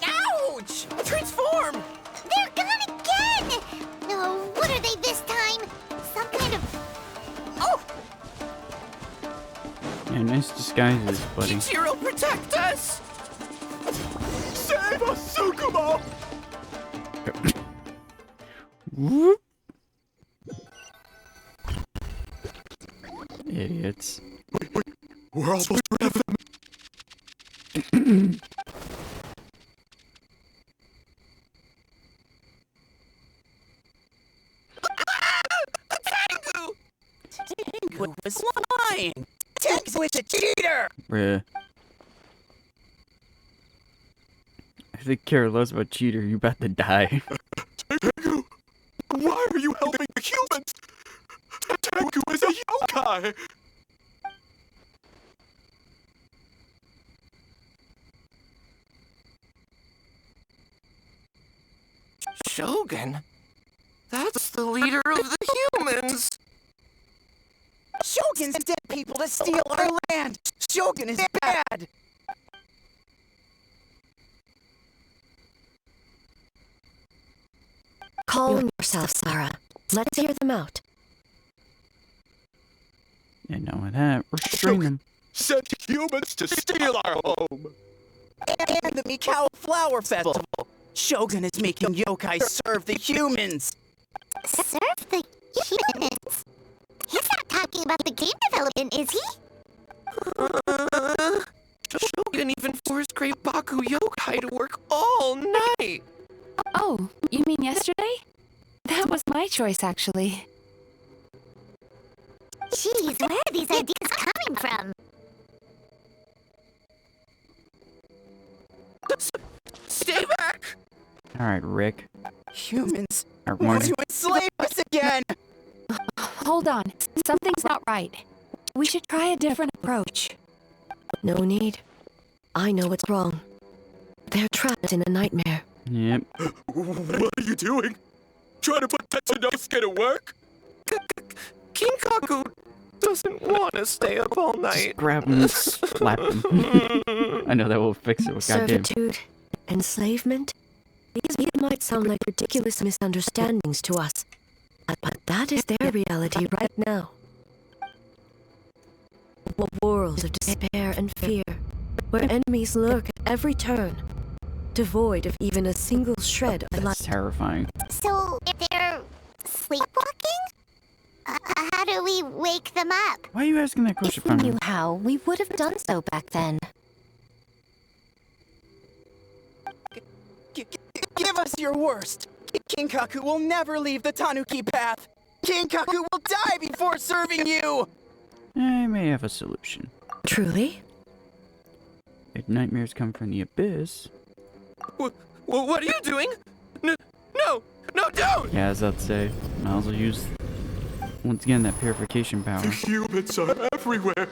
[SPEAKER 5] Ouch! Transform!
[SPEAKER 1] They're gone again! No, what are they this time? Some kind of...
[SPEAKER 5] Oh!
[SPEAKER 3] Yeah, nice disguises, buddy.
[SPEAKER 5] Ichiro, protect us!
[SPEAKER 12] Save us, Tsukumo!
[SPEAKER 3] Whoop. Idiots.
[SPEAKER 12] We're almost rid of them.
[SPEAKER 5] Tengu was lying! Tengu is a cheater!
[SPEAKER 3] Bruh. I think care less about cheater. You about to die.
[SPEAKER 12] Tengu! Why are you helping the humans? Tengu is a yokai!
[SPEAKER 5] Shogun? That's the leader of the humans! Shogun sent people to steal our land! Shogun is bad!
[SPEAKER 7] Calm yourself, Sarah. Let's hear them out.
[SPEAKER 3] And now with that, restrain them.
[SPEAKER 12] Sent humans to steal our home!
[SPEAKER 5] And the Mikawa Flower Festival! Shogun is making yokai serve the humans!
[SPEAKER 1] Serve the humans? He's not talking about the game development, is he?
[SPEAKER 5] Shogun even forced Great Baku yokai to work all night!
[SPEAKER 4] Oh, you mean yesterday? That was my choice, actually.
[SPEAKER 1] Jeez, where are these ideas coming from?
[SPEAKER 5] Stay back!
[SPEAKER 3] Alright, Rick.
[SPEAKER 5] Humans
[SPEAKER 3] Our
[SPEAKER 5] want
[SPEAKER 3] warning.
[SPEAKER 5] to enslave us again!
[SPEAKER 4] Hold on. Something's not right. We should try a different approach.
[SPEAKER 7] No need. I know what's wrong. They're trapped in a nightmare.
[SPEAKER 3] Yep.
[SPEAKER 12] What are you doing? Trying to put Tetsunosuke to work?
[SPEAKER 5] Kinkaku doesn't want to stay up all night.
[SPEAKER 3] Grab him and slap him. I know that will fix it. Goddamn.
[SPEAKER 7] Servitude, enslavement. These might sound like ridiculous misunderstandings to us, but that is their reality right now. A world of despair and fear, where enemies lurk at every turn, devoid of even a single shred of life.
[SPEAKER 3] That's terrifying.
[SPEAKER 1] So, if they're sleepwalking? How do we wake them up?
[SPEAKER 3] Why are you asking that question,
[SPEAKER 10] If we knew
[SPEAKER 3] Pamela?
[SPEAKER 10] how, we would have done so back then.
[SPEAKER 5] Give us your worst. Kinkaku will never leave the Tanuki path. Kinkaku will die before serving you.
[SPEAKER 3] I may have a solution.
[SPEAKER 7] Truly?
[SPEAKER 3] If nightmares come from the abyss.
[SPEAKER 5] What are you doing? No, don't!
[SPEAKER 3] Yeah, as I'd say, might as well use once again that purification power.
[SPEAKER 12] The humans are everywhere.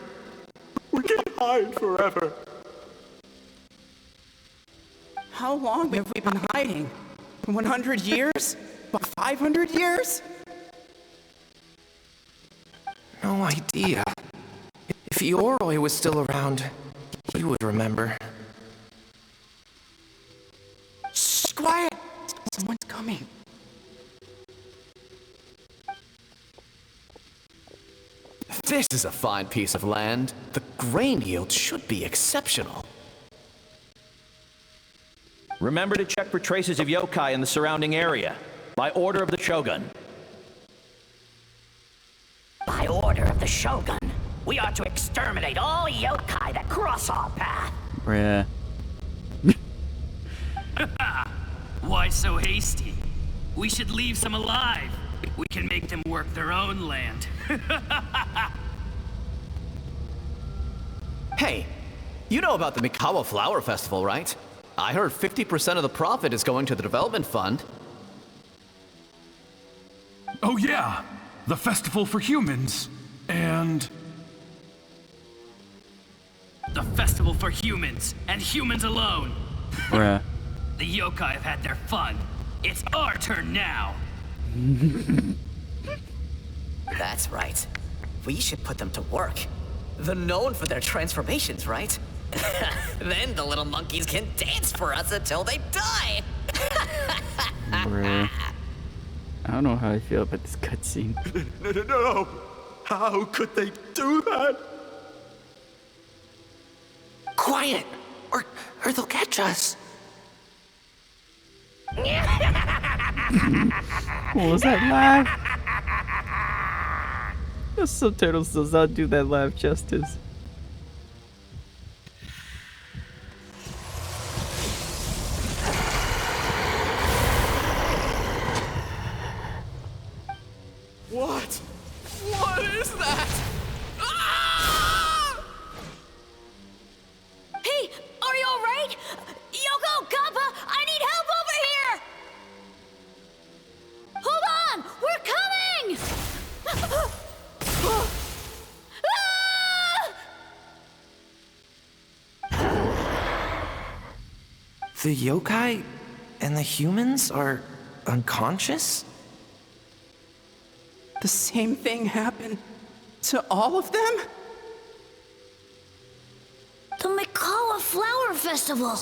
[SPEAKER 12] We can't hide forever.
[SPEAKER 5] How long have we been hiding? 100 years? 500 years?
[SPEAKER 14] No idea. If Yoroi was still around, he would remember.
[SPEAKER 5] Shh, quiet! Someone's coming.
[SPEAKER 14] This is a fine piece of land. The grain yield should be exceptional.
[SPEAKER 15] Remember to check for traces of yokai in the surrounding area. By order of the Shogun.
[SPEAKER 16] By order of the Shogun, we are to exterminate all yokai that cross our path.
[SPEAKER 3] Bruh.
[SPEAKER 17] Why so hasty? We should leave some alive. We can make them work their own land.
[SPEAKER 14] Hey, you know about the Mikawa Flower Festival, right? I heard 50% of the profit is going to the development fund.
[SPEAKER 18] Oh yeah, the festival for humans. And...
[SPEAKER 17] The festival for humans, and humans alone.
[SPEAKER 3] Bruh.
[SPEAKER 17] The yokai have had their fun. It's our turn now.
[SPEAKER 16] That's right. We should put them to work. They're known for their transformations, right? Then the little monkeys can dance for us until they die.
[SPEAKER 3] Bruh. I don't know how I feel about this cutscene.
[SPEAKER 12] No. How could they do that?
[SPEAKER 14] Quiet, or they'll catch us.
[SPEAKER 3] What was that laugh? The subtitles does not do that laugh justice.
[SPEAKER 5] What? What is that? Ah!
[SPEAKER 8] Hey, are you alright? Yoko, Kappa, I need help over here! Hold on! We're coming!
[SPEAKER 14] The yokai and the humans are unconscious?
[SPEAKER 5] The same thing happened to all of them?
[SPEAKER 8] The Mikawa Flower Festival!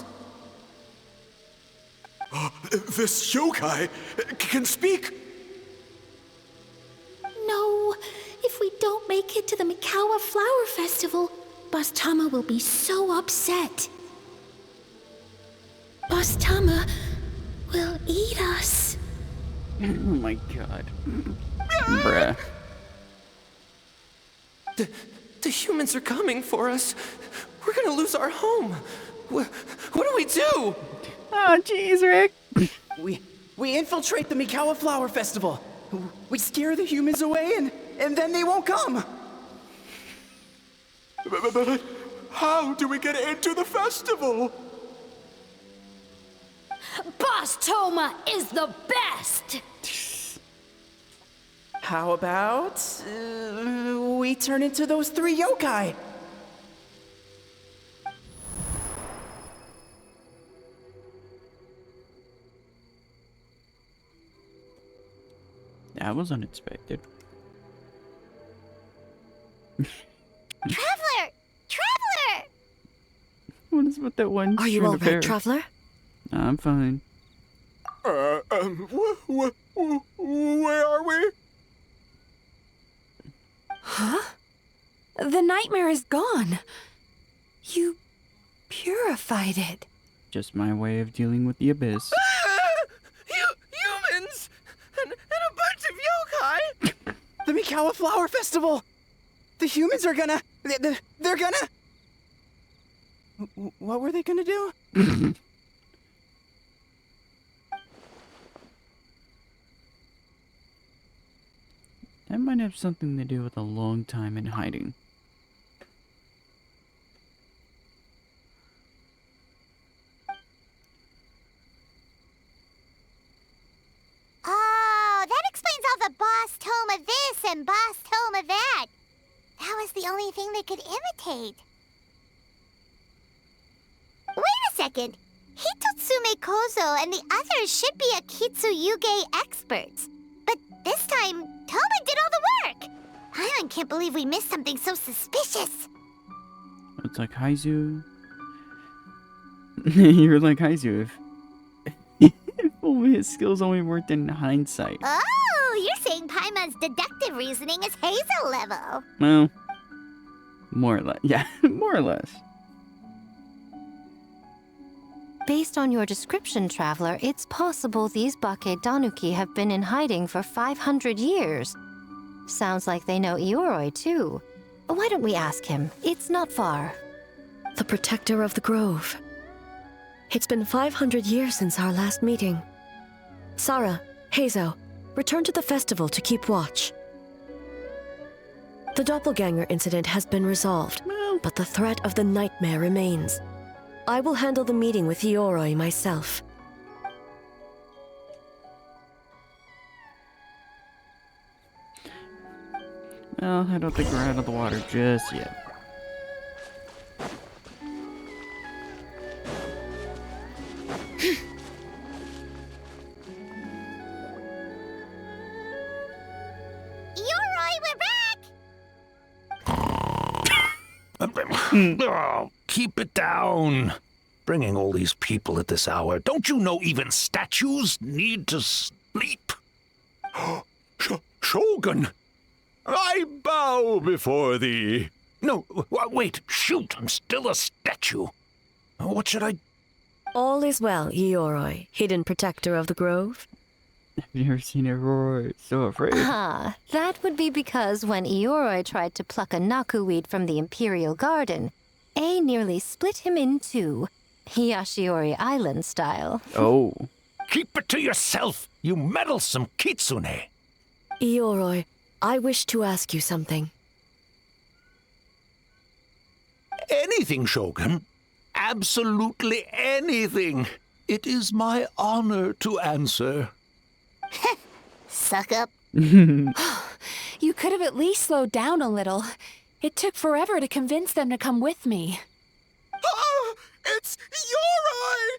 [SPEAKER 12] This yokai can speak.
[SPEAKER 8] No, if we don't make it to the Mikawa Flower Festival, Boss Tama will be so upset. Boss Tama will eat us.
[SPEAKER 3] Oh my god. Bruh.
[SPEAKER 14] The humans are coming for us. We're gonna lose our home. What do we do?
[SPEAKER 3] Oh, jeez, Rick.
[SPEAKER 5] We infiltrate the Mikawa Flower Festival. We scare the humans away and then they won't come.
[SPEAKER 12] But how do we get into the festival?
[SPEAKER 8] Boss Toma is the best!
[SPEAKER 5] How about we turn into those 3 yokai?
[SPEAKER 3] That was unexpected.
[SPEAKER 1] Traveler! Traveler!
[SPEAKER 3] What is with that one?
[SPEAKER 7] Are you all right, Traveler?
[SPEAKER 3] I'm fine.
[SPEAKER 12] Where are we?
[SPEAKER 4] Huh? The nightmare is gone. You purified it.
[SPEAKER 3] Just my way of dealing with the abyss.
[SPEAKER 5] Humans! And a bunch of yokai! The Mikawa Flower Festival! The humans are gonna... They're gonna... What were they gonna do?
[SPEAKER 3] That might have something to do with a long time in hiding.
[SPEAKER 1] Oh, that explains all the Boss Toma this and Boss Toma that. That was the only thing they could imitate. Wait a second. Hitotsume Kozo and the others should be Akitsuyuge experts. But this time, Toma did all the work. Ion can't believe we missed something so suspicious.
[SPEAKER 3] It's like Haizu. You're like Haizu if only his skills only worked in hindsight.
[SPEAKER 1] Oh, you're saying Paimon's deductive reasoning is Hazel level.
[SPEAKER 3] Well, more or less. Yeah, more or less.
[SPEAKER 10] Based on your description, Traveler, it's possible these Bake Danuki have been in hiding for 500 years. Sounds like they know Ioroi, too. Why don't we ask him? It's not far.
[SPEAKER 7] The protector of the grove. It's been 500 years since our last meeting. Sarah, Hazel, return to the festival to keep watch. The doppelganger incident has been resolved, but the threat of the nightmare remains. I will handle the meeting with Ioroi myself.
[SPEAKER 3] Well, I don't think we're out of the water just yet.
[SPEAKER 1] Ioroi, we're back!
[SPEAKER 18] Oh, keep it down. Bringing all these people at this hour. Don't you know even statues need to sleep? Shogun! I bow before thee. No, wait, shoot, I'm still a statue. What should I...
[SPEAKER 7] All is well, Ioroi, hidden protector of the grove.
[SPEAKER 3] Have you ever seen a roar? So afraid.
[SPEAKER 10] Ah, that would be because when Ioroi tried to pluck a nakuweed from the Imperial Garden, A nearly split him in two, Yashiori Island style.
[SPEAKER 3] Oh.
[SPEAKER 18] Keep it to yourself, you meddlesome kitsune.
[SPEAKER 7] Ioroi, I wish to ask you something.
[SPEAKER 18] Anything, Shogun. Absolutely anything. It is my honor to answer.
[SPEAKER 1] Suck up.
[SPEAKER 4] You could have at least slowed down a little. It took forever to convince them to come with me.
[SPEAKER 5] Oh, it's Ioroi!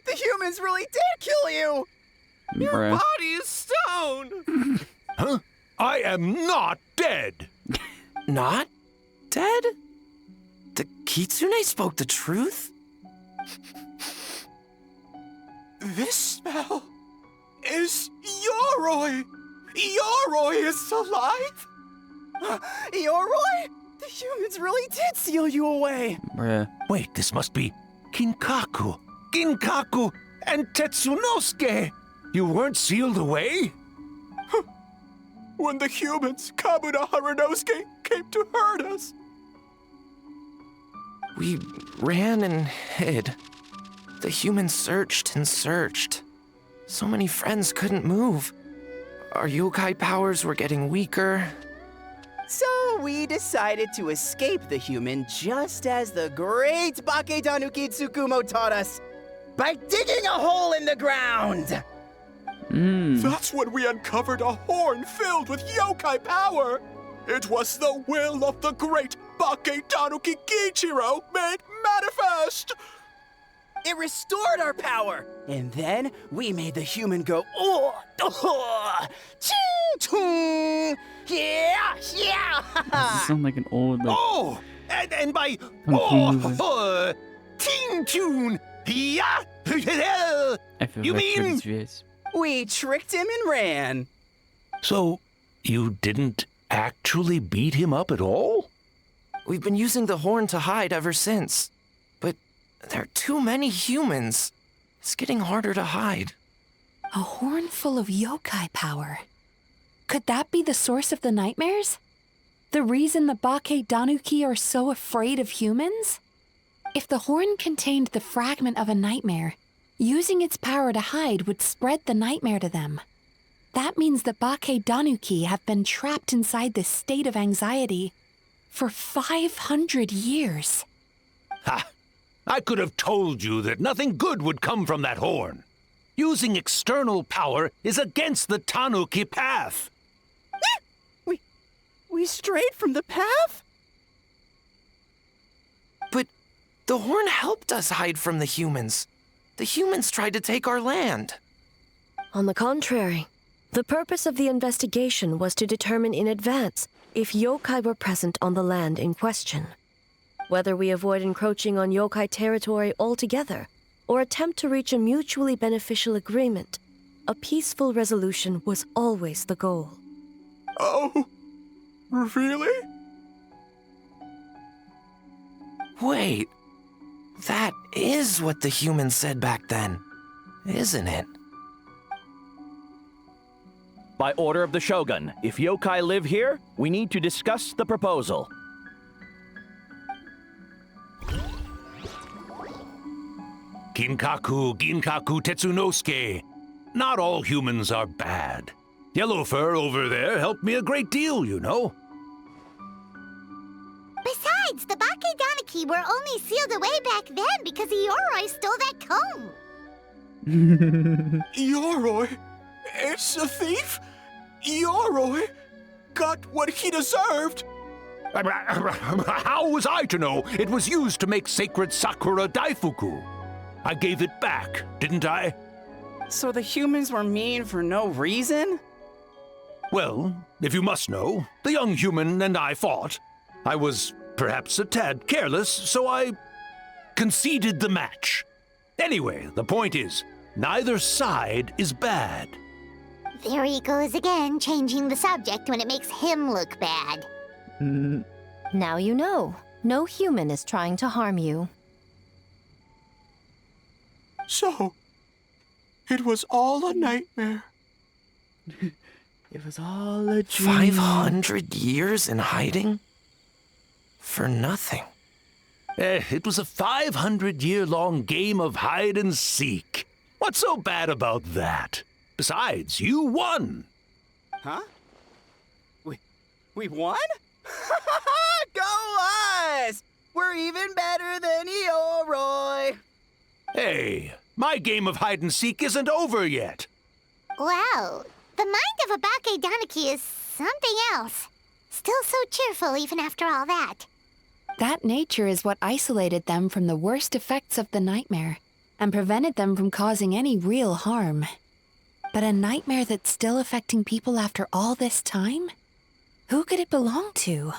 [SPEAKER 5] The humans really did kill you!
[SPEAKER 14] Your
[SPEAKER 3] Bruh.
[SPEAKER 14] body is stone!
[SPEAKER 18] Huh? I am not dead.
[SPEAKER 14] Not dead? The kitsune spoke the truth?
[SPEAKER 5] This smell is Ioroi! Ioroi is alive! Ioroi? The humans really did seal you away!
[SPEAKER 3] Bruh.
[SPEAKER 18] Wait, this must be Kinkaku. Ginkaku and Tetsunosuke. You weren't sealed away?
[SPEAKER 5] When the humans, Kabuna Harunosuke, came to hurt us.
[SPEAKER 14] We ran and hid. The humans searched and searched. So many friends couldn't move. Our yokai powers were getting weaker.
[SPEAKER 5] So we decided to escape the human just as the great Bakedanuki Tsukumo taught us, by digging a hole in the ground!
[SPEAKER 12] That's when we uncovered a horn filled with yokai power! It was the will of the great Bakedanuki Kiichiro made manifest!
[SPEAKER 5] It restored our power, and then we made the human go, oh, ching, chung, yeah, yeah.
[SPEAKER 3] Does it sound like an old, like...
[SPEAKER 18] Oh! And by... Ting Tune! Yeah!
[SPEAKER 3] I feel
[SPEAKER 18] You
[SPEAKER 3] bad for
[SPEAKER 18] mean...
[SPEAKER 3] his face.
[SPEAKER 5] We tricked him and ran.
[SPEAKER 18] So, you didn't actually beat him up at all?
[SPEAKER 14] We've been using the horn to hide ever since. But there are too many humans. It's getting harder to hide.
[SPEAKER 4] A horn full of yokai power. Could that be the source of the nightmares? The reason the Bake Danuki are so afraid of humans? If the horn contained the fragment of a nightmare, using its power to hide would spread the nightmare to them. That means the Bake Danuki have been trapped inside this state of anxiety for 500 years.
[SPEAKER 18] Ha! I could have told you that nothing good would come from that horn. Using external power is against the Tanuki path.
[SPEAKER 5] We strayed from the path?
[SPEAKER 14] But the horn helped us hide from the humans. The humans tried to take our land.
[SPEAKER 7] On the contrary, the purpose of the investigation was to determine in advance if yokai were present on the land in question. Whether we avoid encroaching on yokai territory altogether, or attempt to reach a mutually beneficial agreement, a peaceful resolution was always the goal.
[SPEAKER 12] Oh, really?
[SPEAKER 14] Wait, that is what the humans said back then, isn't it?
[SPEAKER 15] By order of the Shogun, if yokai live here, we need to discuss the proposal.
[SPEAKER 18] Ginkaku Tetsunosuke. Not all humans are bad. Yellow Fur over there helped me a great deal, you know.
[SPEAKER 1] Besides, the Bakedaniki were only sealed away back then because Ioroi stole that comb.
[SPEAKER 12] Ioroi? It's a thief? Ioroi got what he deserved?
[SPEAKER 18] How was I to know it was used to make sacred Sakura Daifuku? I gave it back, didn't I?
[SPEAKER 5] So the humans were mean for no reason?
[SPEAKER 18] Well, if you must know, the young human and I fought. I was perhaps a tad careless, so I conceded the match. Anyway, the point is, neither side is bad.
[SPEAKER 1] There he goes again, changing the subject when it makes him look bad.
[SPEAKER 10] Now you know. No human is trying to harm you.
[SPEAKER 12] So, it was all a nightmare.
[SPEAKER 3] It was all a dream.
[SPEAKER 14] 500 years in hiding? For nothing.
[SPEAKER 18] It was a 500-year-long game of hide and seek. What's so bad about that? Besides, you won.
[SPEAKER 5] Huh? We won? Go us! We're even better than Ioroi.
[SPEAKER 18] Hey, my game of hide and seek isn't over yet.
[SPEAKER 1] Wow, the mind of a Bakedaniki is something else. Still so cheerful even after all that.
[SPEAKER 4] That nature is what isolated them from the worst effects of the nightmare and prevented them from causing any real harm. But a nightmare that's still affecting people after all this time? Who could it belong to?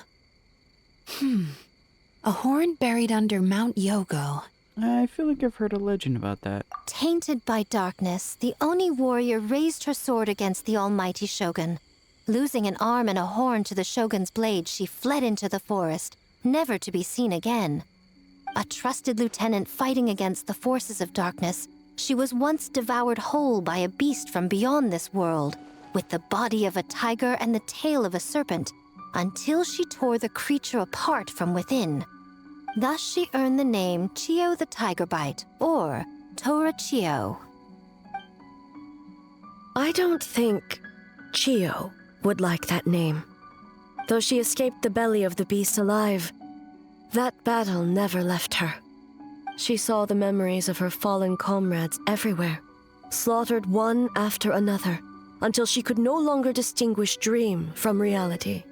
[SPEAKER 4] A horn buried under Mount Yogo.
[SPEAKER 3] I feel like I've heard a legend about that.
[SPEAKER 10] Tainted by darkness, the Oni warrior raised her sword against the almighty Shogun. Losing an arm and a horn to the Shogun's blade, she fled into the forest, never to be seen again. A trusted lieutenant fighting against the forces of darkness, she was once devoured whole by a beast from beyond this world, with the body of a tiger and the tail of a serpent, until she tore the creature apart from within. Thus she earned the name Chio the Tiger Bite, or Tora Chio.
[SPEAKER 7] I don't think Chio would like that name. Though she escaped the belly of the beast alive, that battle never left her. She saw the memories of her fallen comrades everywhere, slaughtered one after another, until she could no longer distinguish dream from reality.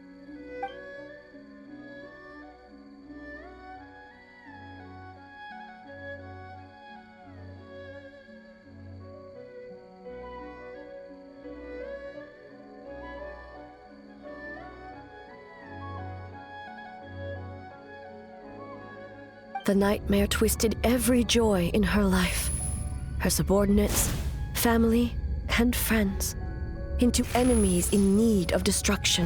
[SPEAKER 7] The nightmare twisted every joy in her life, her subordinates, family, and friends, into enemies in need of destruction.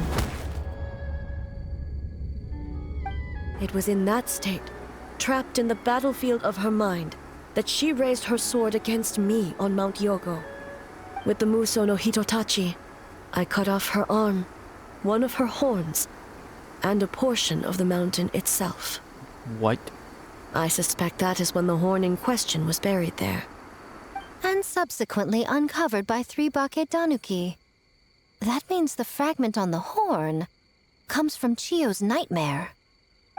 [SPEAKER 7] It was in that state, trapped in the battlefield of her mind, that she raised her sword against me on Mount Yogo. With the Muso no Hitotachi, I cut off her arm, one of her horns, and a portion of the mountain itself.
[SPEAKER 3] What?
[SPEAKER 7] I suspect that is when the horn in question was buried there.
[SPEAKER 10] And subsequently uncovered by 3 Bakedanuki. That means the fragment on the horn comes from Chio's nightmare.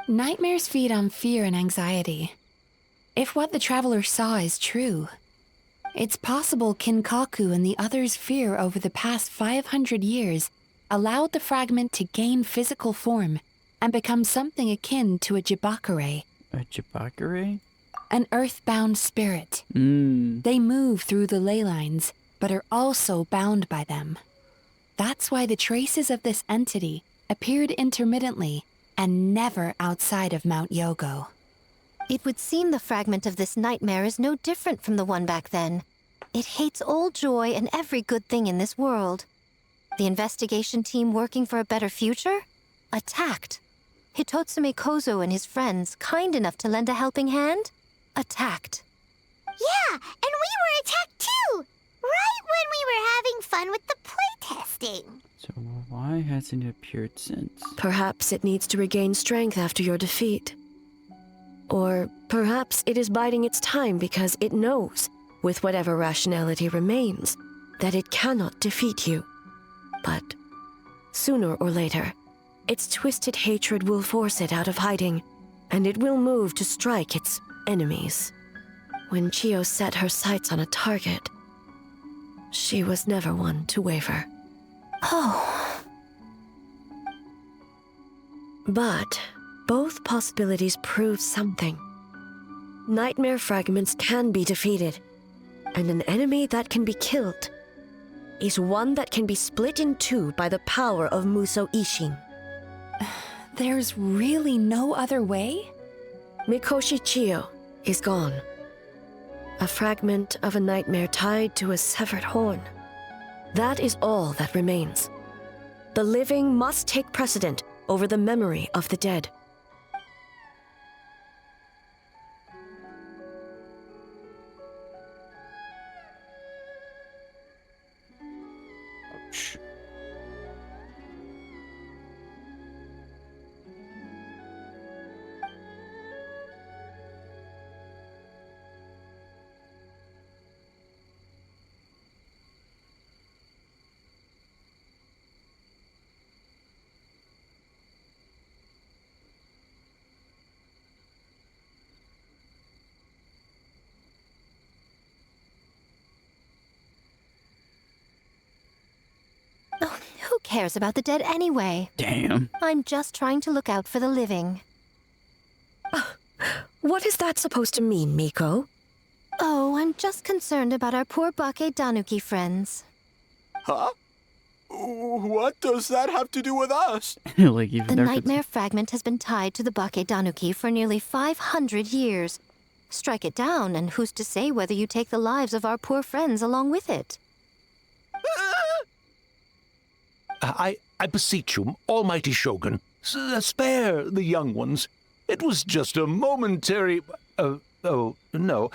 [SPEAKER 4] Nightmares feed on fear and anxiety. If what the traveler saw is true, it's possible Kinkaku and the others' fear over the past 500 years allowed the fragment to gain physical form and become something akin to a jibakure.
[SPEAKER 3] A jibakure?
[SPEAKER 4] An earthbound spirit.
[SPEAKER 3] Mm.
[SPEAKER 4] They move through the ley lines, but are also bound by them. That's why the traces of this entity appeared intermittently and never outside of Mount Yogo.
[SPEAKER 10] It would seem the fragment of this nightmare is no different from the one back then. It hates all joy and every good thing in this world. The investigation team working for a better future? Attacked. Hitotsume Kozo and his friends, kind enough to lend a helping hand? Attacked.
[SPEAKER 1] Yeah, and we were attacked too! Right when we were having fun with the playtesting.
[SPEAKER 3] So why hasn't it appeared since?
[SPEAKER 7] Perhaps it needs to regain strength after your defeat. Or perhaps it is biding its time because it knows, with whatever rationality remains, that it cannot defeat you. But sooner or later, its twisted hatred will force it out of hiding, and it will move to strike its enemies. When Chiyo set her sights on a target, she was never one to waver.
[SPEAKER 10] Oh.
[SPEAKER 7] But both possibilities prove something. Nightmare fragments can be defeated, and an enemy that can be killed is one that can be split in two by the power of Muso Ishin.
[SPEAKER 4] There's really no other way?
[SPEAKER 7] Mikoshi Chiyo is gone. A fragment of a nightmare tied to a severed horn. That is all that remains. The living must take precedent over the memory of the dead.
[SPEAKER 3] Ouch.
[SPEAKER 10] Who cares about the dead anyway?
[SPEAKER 3] Damn.
[SPEAKER 10] I'm just trying to look out for the living.
[SPEAKER 7] What is that supposed to mean, Miko?
[SPEAKER 10] Oh, I'm just concerned about our poor Bake Danuki friends.
[SPEAKER 12] Huh? What does that have to do with us?
[SPEAKER 3] Like even
[SPEAKER 10] The
[SPEAKER 3] they're
[SPEAKER 10] nightmare fragment has been tied to the Bake Danuki for nearly 500 years. Strike it down, and who's to say whether you take the lives of our poor friends along with it?
[SPEAKER 18] I beseech you, almighty Shogun, spare the young ones. It was just a momentary... oh, no.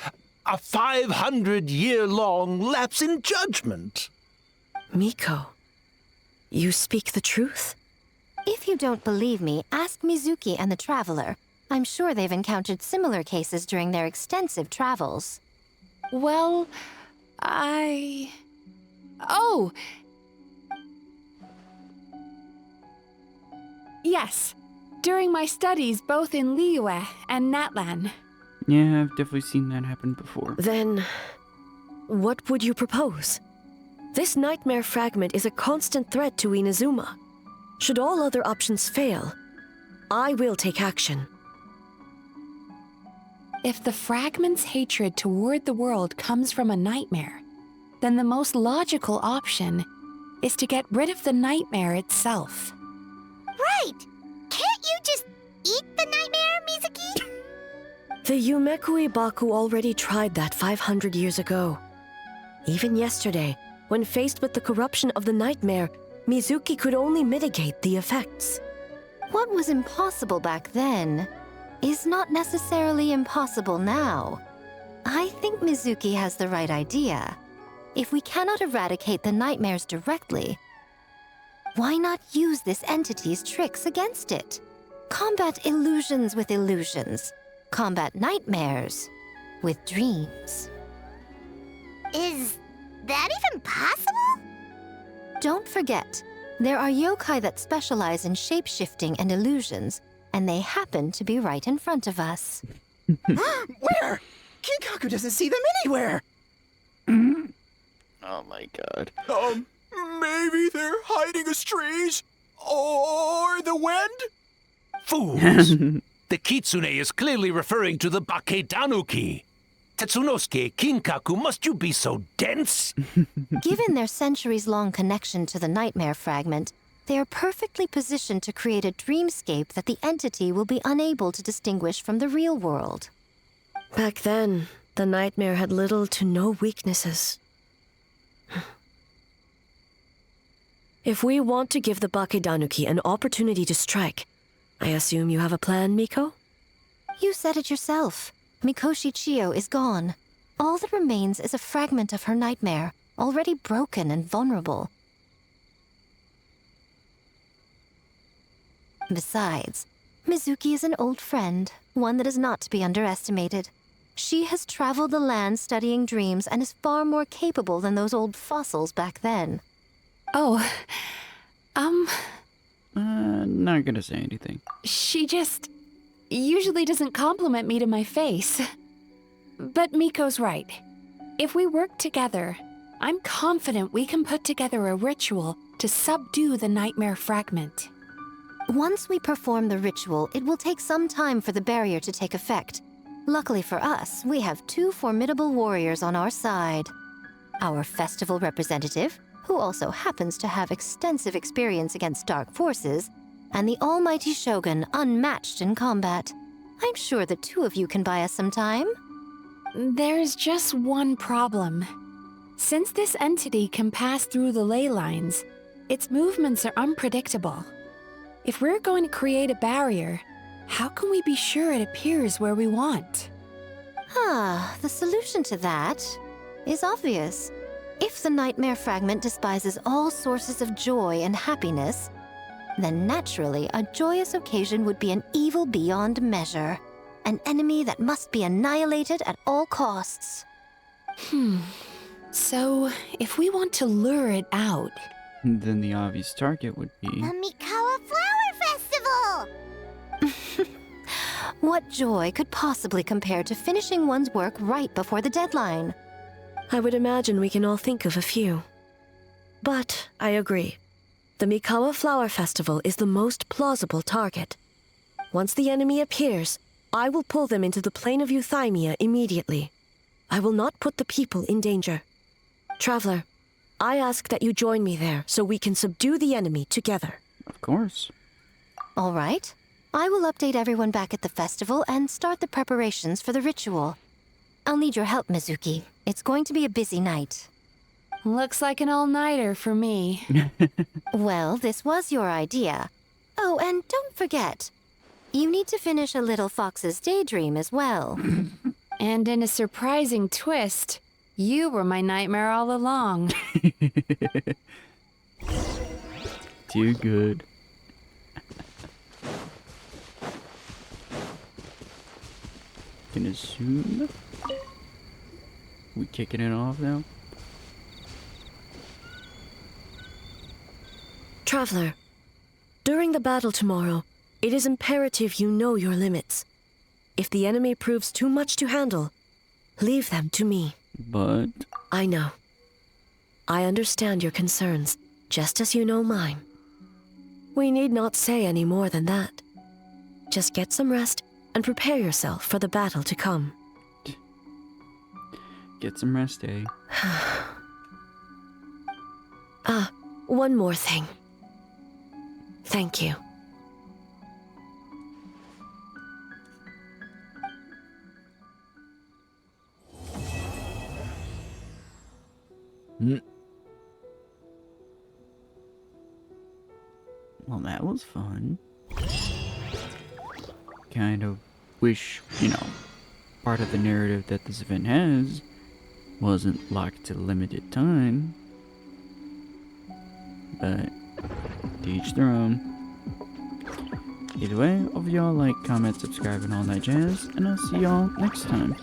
[SPEAKER 18] A 500-year-long lapse in judgment.
[SPEAKER 7] Miko, you speak the truth?
[SPEAKER 10] If you don't believe me, ask Mizuki and the Traveler. I'm sure they've encountered similar cases during their extensive travels.
[SPEAKER 4] Well, Oh! Yes. During my studies both in Liyue and Natlan.
[SPEAKER 3] Yeah, I've definitely seen that happen before.
[SPEAKER 7] Then, what would you propose? This nightmare fragment is a constant threat to Inazuma. Should all other options fail, I will take action.
[SPEAKER 4] If the fragment's hatred toward the world comes from a nightmare, then the most logical option is to get rid of the nightmare itself.
[SPEAKER 1] Right! Can't you just eat the nightmare, Mizuki?
[SPEAKER 7] The Yumekui Baku already tried that 500 years ago. Even yesterday, when faced with the corruption of the nightmare, Mizuki could only mitigate the effects.
[SPEAKER 10] What was impossible back then is not necessarily impossible now. I think Mizuki has the right idea. If we cannot eradicate the nightmares directly, why not use this entity's tricks against it? Combat illusions with illusions. Combat nightmares with dreams.
[SPEAKER 1] Is that even possible?
[SPEAKER 10] Don't forget, there are yokai that specialize in shape-shifting and illusions, and they happen to be right in front of us.
[SPEAKER 5] Where? Kinkaku doesn't see them anywhere!
[SPEAKER 3] Oh my god.
[SPEAKER 12] Maybe they're hiding us trees? Or the wind?
[SPEAKER 18] Fools! The kitsune is clearly referring to the Bake Danuki. Tetsunosuke, Kinkaku, must you be so dense?
[SPEAKER 10] Given their centuries-long connection to the nightmare fragment, they are perfectly positioned to create a dreamscape that the entity will be unable to distinguish from the real world.
[SPEAKER 7] Back then, The nightmare had little to no weaknesses. If we want to give the Bakedanuki an opportunity to strike, I assume you have a plan, Miko?
[SPEAKER 10] You said it yourself. Mikoshi Chiyo is gone. All that remains is a fragment of her nightmare, already broken and vulnerable. Besides, Mizuki is an old friend, one that is not to be underestimated. She has traveled the land studying dreams and is far more capable than those old fossils back then.
[SPEAKER 4] Oh,
[SPEAKER 3] Not gonna say anything.
[SPEAKER 4] she just usually doesn't compliment me to my face. But Miko's right. If we work together, I'm confident we can put together a ritual to subdue the nightmare fragment.
[SPEAKER 10] Once we perform the ritual, it will take some time for the barrier to take effect. Luckily for us, we have 2 formidable warriors on our side. Our festival representative, who also happens to have extensive experience against dark forces, and the almighty Shogun, unmatched in combat. I'm sure the 2 of you can buy us some time.
[SPEAKER 4] There's just one problem. Since this entity can pass through the ley lines, its movements are unpredictable. If we're going to create a barrier, how can we be sure it appears where we want?
[SPEAKER 10] The solution to that is obvious. If the nightmare fragment despises all sources of joy and happiness, then naturally a joyous occasion would be an evil beyond measure. An enemy that must be annihilated at all costs.
[SPEAKER 4] So, if we want to lure it out...
[SPEAKER 3] Then the obvious target would be...
[SPEAKER 1] The Mikawa Flower Festival!
[SPEAKER 10] What joy could possibly compare to finishing one's work right before the deadline?
[SPEAKER 7] I would imagine we can all think of a few. But I agree. The Mikawa Flower Festival is the most plausible target. Once the enemy appears, I will pull them into the plane of Euthymia immediately. I will not put the people in danger. Traveler, I ask that you join me there so we can subdue the enemy together.
[SPEAKER 3] Of course.
[SPEAKER 10] All right. I will update everyone back at the festival and start the preparations for the ritual. I'll need your help, Mizuki. It's going to be a busy night.
[SPEAKER 4] Looks like an all-nighter for me.
[SPEAKER 10] Well, this was your idea. Oh, and don't forget, you need to finish a little fox's daydream as well.
[SPEAKER 4] And in a surprising twist, you were my nightmare all along.
[SPEAKER 3] Too good. Can assume we kicking it off now.
[SPEAKER 7] Traveler, during the battle tomorrow, it is imperative you know your limits. If the enemy proves too much to handle, leave them to me.
[SPEAKER 3] But...
[SPEAKER 7] I know. I understand your concerns, just as you know mine. We need not say any more than that. Just get some rest and prepare yourself for the battle to come.
[SPEAKER 3] Get some rest, eh?
[SPEAKER 7] One more thing. Thank you.
[SPEAKER 3] Well, that was fun. Kind of wish, part of the narrative that this event has wasn't locked to limited time. But to each their own. Either way, hope y'all like, comment, subscribe, and all that jazz, and I'll see y'all next time.